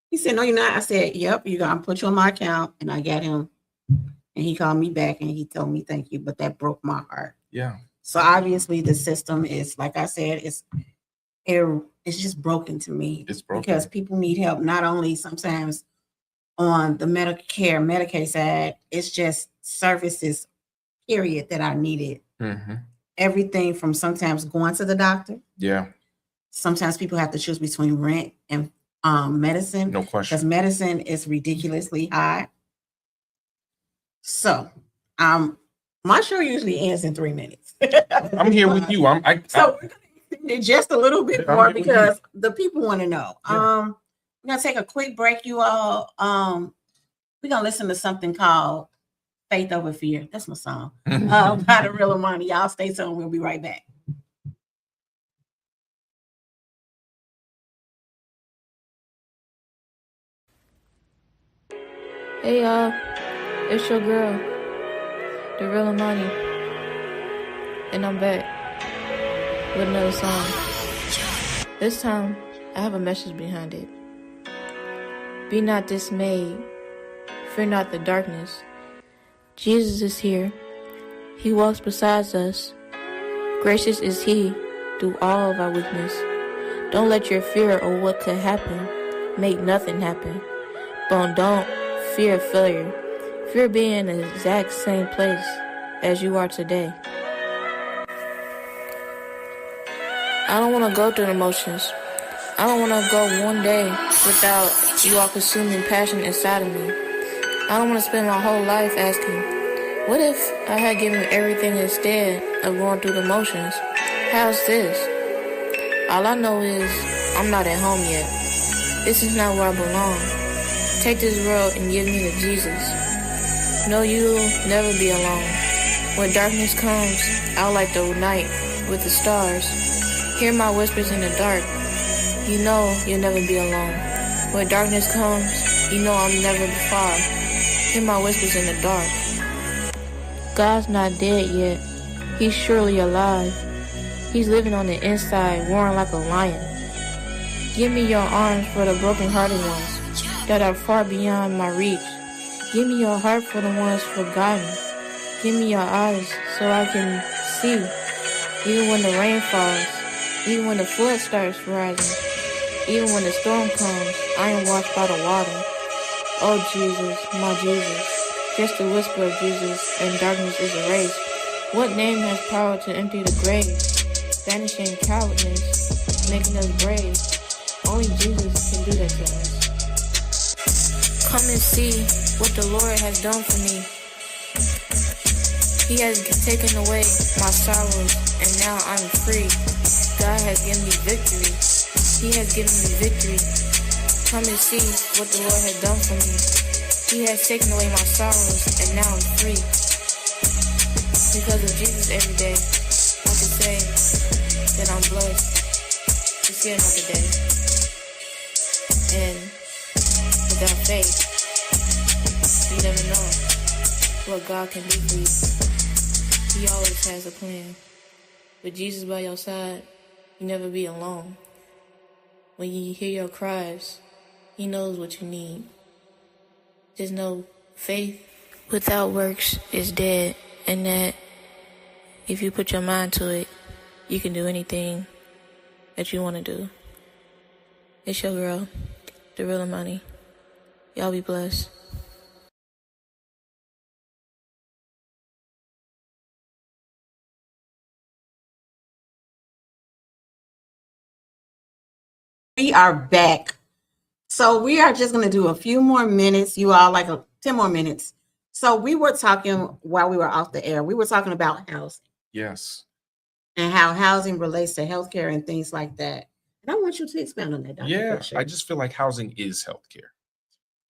He said, "No, you're not." I said, "Yep, you got to put you on my account." And I got him. And he called me back and he told me thank you. But that broke my heart. Yeah. So obviously the system is, like I said, it's just broken to me. It's broken. Because people need help, not only sometimes on the Medicare, Medicaid side, it's just services, period, that I needed. Everything from sometimes going to the doctor. Yeah. Sometimes people have to choose between rent and medicine. No question. Because medicine is ridiculously high. So, my show usually ends in 3 minutes. I'm here with you. We're gonna extend it just a little bit more because the people want to know. Yeah. We're gonna take a quick break, you all. We're gonna listen to something called "Faith Over Fear." That's my song. By the Real Amani. Y'all stay tuned. We'll be right back. Hey y'all, it's your girl, the Real Amani, and I'm back with another song. This time, I have a message behind it. Be not dismayed, fear not the darkness. Jesus is here. He walks beside us. Gracious is He through all of our weakness. Don't let your fear of what could happen make nothing happen. But don't fear failure. Fear being in the exact same place as you are today. I don't want to go through the motions. I don't want to go one day without you all consuming passion inside of me. I don't want to spend my whole life asking, what if I had given everything instead of going through the motions? How's this? All I know is I'm not at home yet. This is not where I belong. Take this world and give me to Jesus. No, you'll never be alone. When darkness comes, I'll light the night with the stars. Hear my whispers in the dark. You know you'll never be alone. When darkness comes, you know I'm never far. Hear my whispers in the dark. God's not dead yet. He's surely alive. He's living on the inside, roaring like a lion. Give me your arms for the broken-hearted ones that are far beyond my reach. Give me your heart for the ones forgotten. Give me your eyes so I can see. Even when the rain falls, even when the flood starts rising, even when the storm comes, I am washed by the water. Oh Jesus, my Jesus, just a whisper of Jesus and darkness is erased. What name has power to empty the grave? Banishing cowardness, making us brave. Only Jesus can do that to us. Come and see what the Lord has done for me. He has taken away my sorrows, and now I'm free. God has given me victory. He has given me victory. Come and see what the Lord has done for me. He has taken away my sorrows, and now I'm free. Because of Jesus every day, I can say that I'm blessed to see another day. And without faith, you never know what God can do for you. He always has a plan. With Jesus by your side, you never be alone. When you hear your cries, He knows what you need. Just know faith without works is dead, and that if you put your mind to it, you can do anything that you want to do. It's your girl, The Real Money. Y'all be blessed. We are back. So we are just going to do a few more minutes. You all 10 more minutes. So we were talking while we were off the air. We were talking about housing. Yes. And how housing relates to healthcare and things like that. And I want you to expand on that, Dr. Yeah, Fisher. I just feel like housing is healthcare.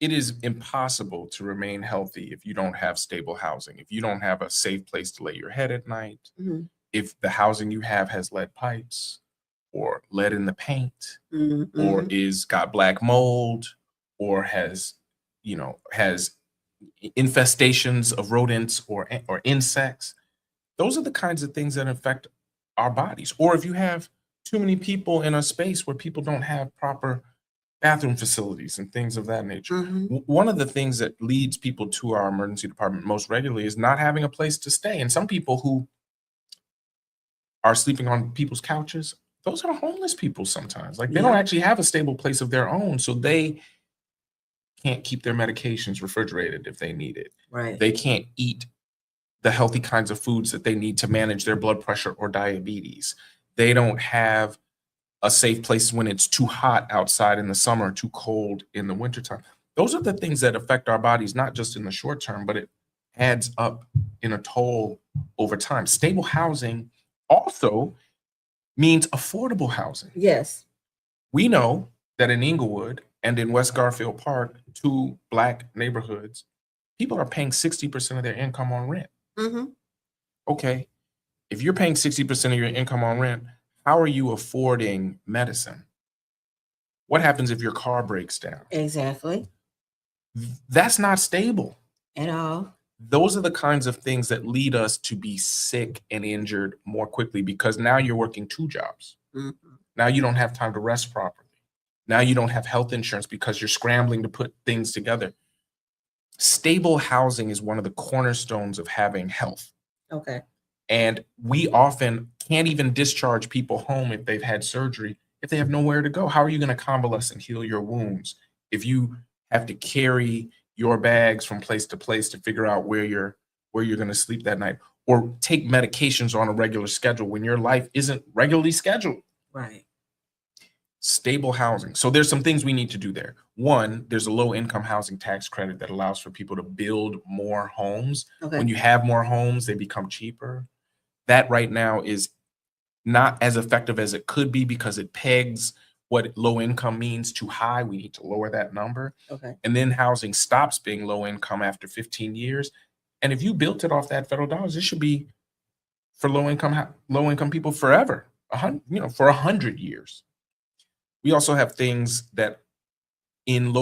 It is impossible to remain healthy if you don't have stable housing, if you don't have a safe place to lay your head at night, Mhm. if the housing you have has lead pipes or lead in the paint, Mhm, or mhm. is got black mold, or has infestations of rodents or insects. Those are the kinds of things that affect our bodies. Or if you have too many people in a space where people don't have proper bathroom facilities and things of that nature. Mhm. One of the things that leads people to our emergency department most regularly is not having a place to stay. And some people who are sleeping on people's couches, those are homeless people sometimes. Like they don't Yeah. actually have a stable place of their own. So they can't keep their medications refrigerated if they need it. Right. They can't eat the healthy kinds of foods that they need to manage their blood pressure or diabetes. They don't have a safe place when it's too hot outside in the summer, too cold in the wintertime. Those are the things that affect our bodies, not just in the short term, but it adds up in a toll over time. Stable housing also means affordable housing. Yes. We know that in Inglewood and in West Garfield Park, two Black neighborhoods, people are paying 60% of their income on rent. Mm-hmm. Okay, if you're paying 60% of your income on rent, how are you affording medicine? What happens if your car breaks down? Exactly. That's not stable. At all. Those are the kinds of things that lead us to be sick and injured more quickly because now you're working two jobs. Mm-hmm. Now you don't have time to rest properly. Now you don't have health insurance because you're scrambling to put things together. Stable housing is one of the cornerstones of having health. Okay. And we often can't even discharge people home if they've had surgery, if they have nowhere to go. How are you going to convalesce and heal your wounds if you have to carry your bags from place to place to figure out where you're going to sleep that night, or take medications on a regular schedule when your life isn't regularly scheduled? Right. Stable housing. So there's some things we need to do there. One, there's a low income housing tax credit that allows for people to build more homes. Okay. When you have more homes, they become cheaper. That right now is not as effective as it could be because it pegs what low income means too high. We need to lower that number. Okay. And then housing stops being low income after 15 years. And if you built it off that federal dollars, it should be for low income people forever, for 100 years. We also have things that in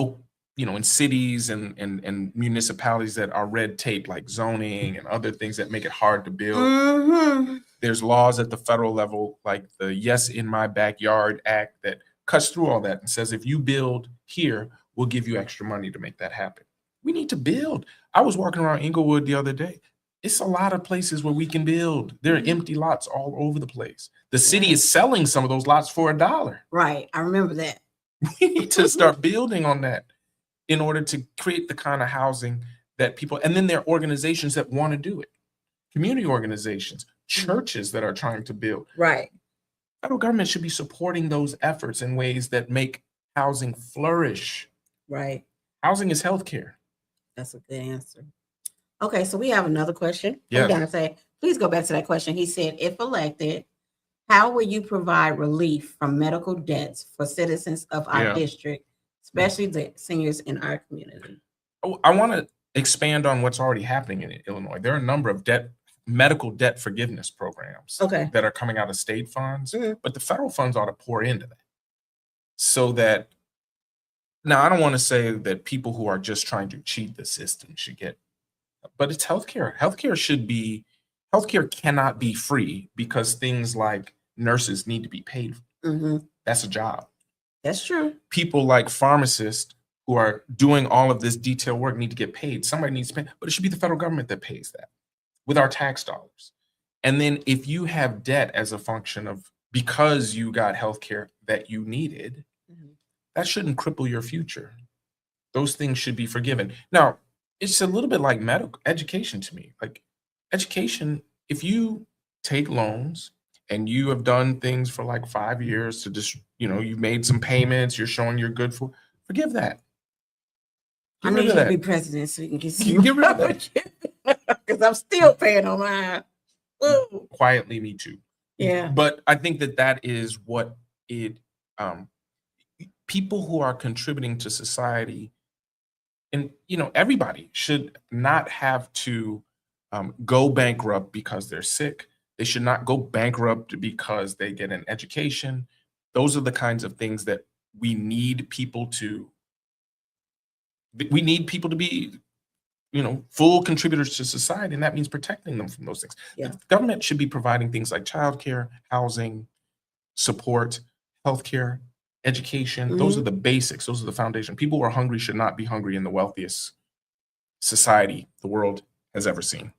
in cities and municipalities that are red tape, like zoning and other things that make it hard to build. Mm-hmm. There's laws at the federal level, like the Yes in My Backyard Act, that cuts through all that and says, if you build here, we'll give you extra money to make that happen. We need to build. I was walking around Inglewood the other day. It's a lot of places where we can build. There are empty lots all over the place. The city is selling some of those lots for $1. Right. I remember that. We need to start building on that in order to create the kind of housing that people, and then there are organizations that want to do it. Community organizations, churches that are trying to build. Right. Federal government should be supporting those efforts in ways that make housing flourish. Right. Housing is healthcare. That's a good answer. Okay, so we have another question. Yes. Hold on a sec. Please go back to that question. He said, if elected, how will you provide relief from medical debts for citizens of our Yeah. district, especially the seniors in our community? I want to expand on what's already happening in Illinois. There are a number of medical debt forgiveness programs Okay. that are coming out of state funds, Mhm. but the federal funds ought to pour into that. So that now I don't want to say that people who are just trying to cheat the system should get, but it's healthcare. Healthcare cannot be free because things like nurses need to be paid. Mhm. That's a job. That's true. People like pharmacists who are doing all of this detailed work need to get paid. Somebody needs to pay, but it should be the federal government that pays that with our tax dollars. And then if you have debt as a function of because you got healthcare that you needed, Mhm. that shouldn't cripple your future. Those things should be forgiven. Now, it's a little bit like medical education to me. Like education, if you take loans and you have done things for like 5 years to just, you've made some payments, you're showing you're good for, forgive that. I Get rid need of you to that. be president so you can get You some. get rid of that. Because I'm still paying on mine. Woo. Quietly, me too. Yeah. But I think that is what people who are contributing to society, and everybody should not have to go bankrupt because they're sick. They should not go bankrupt because they get an education. Those are the kinds of things that we need people to be full contributors to society, and that means protecting them from those things. Yeah. The government should be providing things like childcare, housing, support, healthcare, education. Those are the basics. Those are the foundation. People who are hungry should not be hungry in the wealthiest society the world has ever seen.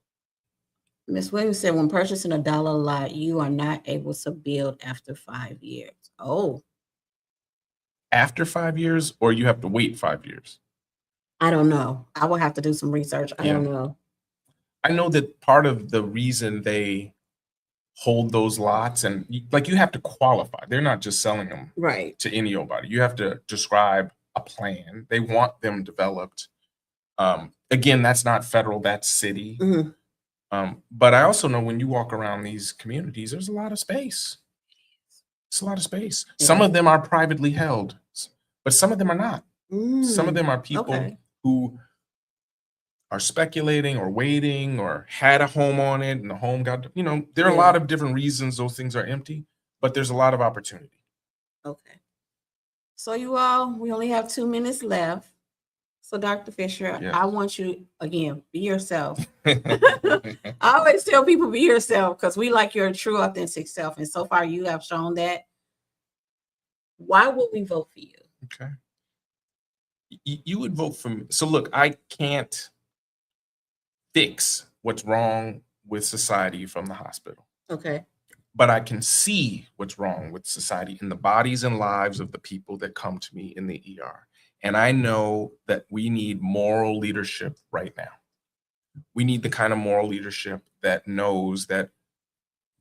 Ms. Williams said, when purchasing a dollar lot, you are not able to build after 5 years. Oh, After 5 years, or you have to wait 5 years? I don't know. I will have to do some research. I don't know. I know that part of the reason they hold those lots, and you have to qualify. They're not just selling them Right. to any old body. You have to describe a plan. They want them developed. Again, that's not federal, that's city. Mhm. But I also know when you walk around these communities, there's a lot of space. It's a lot of space. Some of them are privately held, but some of them are not. Some of them are people Okay. who are speculating or waiting or had a home on it and the home got, there are a lot of different reasons those things are empty, but there's a lot of opportunity. Okay. So you all, we only have 2 minutes left. So Dr. Fisher, Yes. I want you, again, be yourself. I always tell people be yourself because we like your true, authentic self. And so far you have shown that. Why would we vote for you? Okay. You would vote for me. So look, I can't fix what's wrong with society from the hospital, Okay. but I can see what's wrong with society in the bodies and lives of the people that come to me in the ER. And I know that we need moral leadership right now. We need the kind of moral leadership that knows that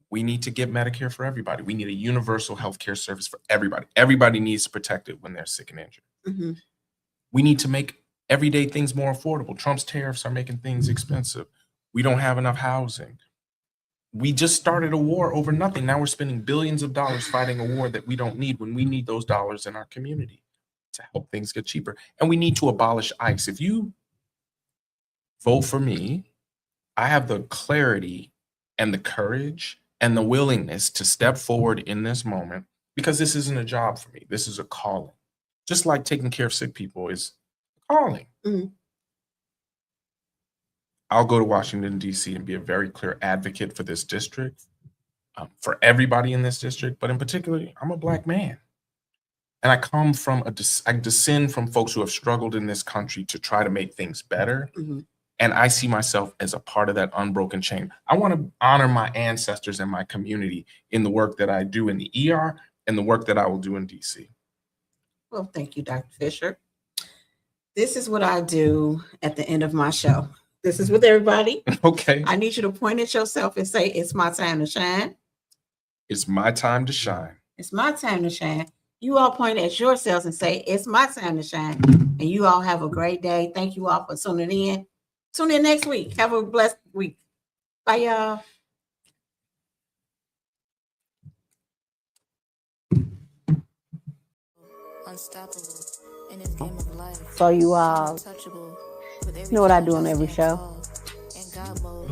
we need to get Medicare for everybody. We need a universal healthcare service for everybody. Everybody needs protected when they're sick and injured. Mm-hmm. We need to make everyday things more affordable. Trump's tariffs are making things expensive. We don't have enough housing. We just started a war over nothing. Now we're spending billions of dollars fighting a war that we don't need when we need those dollars in our community to help things get cheaper. And we need to abolish ICE. If you vote for me, I have the clarity and the courage and the willingness to step forward in this moment, because this isn't a job for me. This is a calling. Just like taking care of sick people is a calling. Mhm. I'll go to Washington, D.C. and be a very clear advocate for this district, for everybody in this district, but in particular, I'm a Black man. And I come from I descend from folks who have struggled in this country to try to make things better. Mhm. And I see myself as a part of that unbroken chain. I want to honor my ancestors and my community in the work that I do in the ER and the work that I will do in DC. Well, thank you, Dr. Fisher. This is what I do at the end of my show. This is with everybody. Okay. I need you to point at yourself and say, it's my time to shine. It's my time to shine. It's my time to shine. You all point at yourselves and say, it's my time to shine. And you all have a great day. Thank you all for tuning in. Tune in next week. Have a blessed week. Bye, y'all. Unstoppable in this game of life. So you all Untouchable with every know what I do on challenge every stand show. tall. In God mode,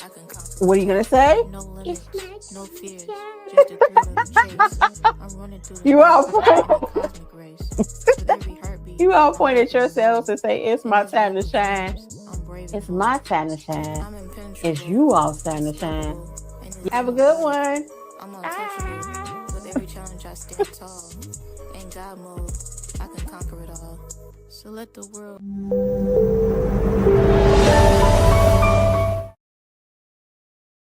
I can conquer. What are you gonna say? No limits, no fears, just the thrill of the chase. I'm running through the You night all in a cosmic race. With every heartbeat, You all point at yourselves and say, it's my time to shine. I'm brave. It's my time to shine. I'm impenetrable. It's you all's time to shine. In this Have a game good of life, one. I'm untouchable. With every challenge I stand tall. In God mode, I can conquer it all. So let the world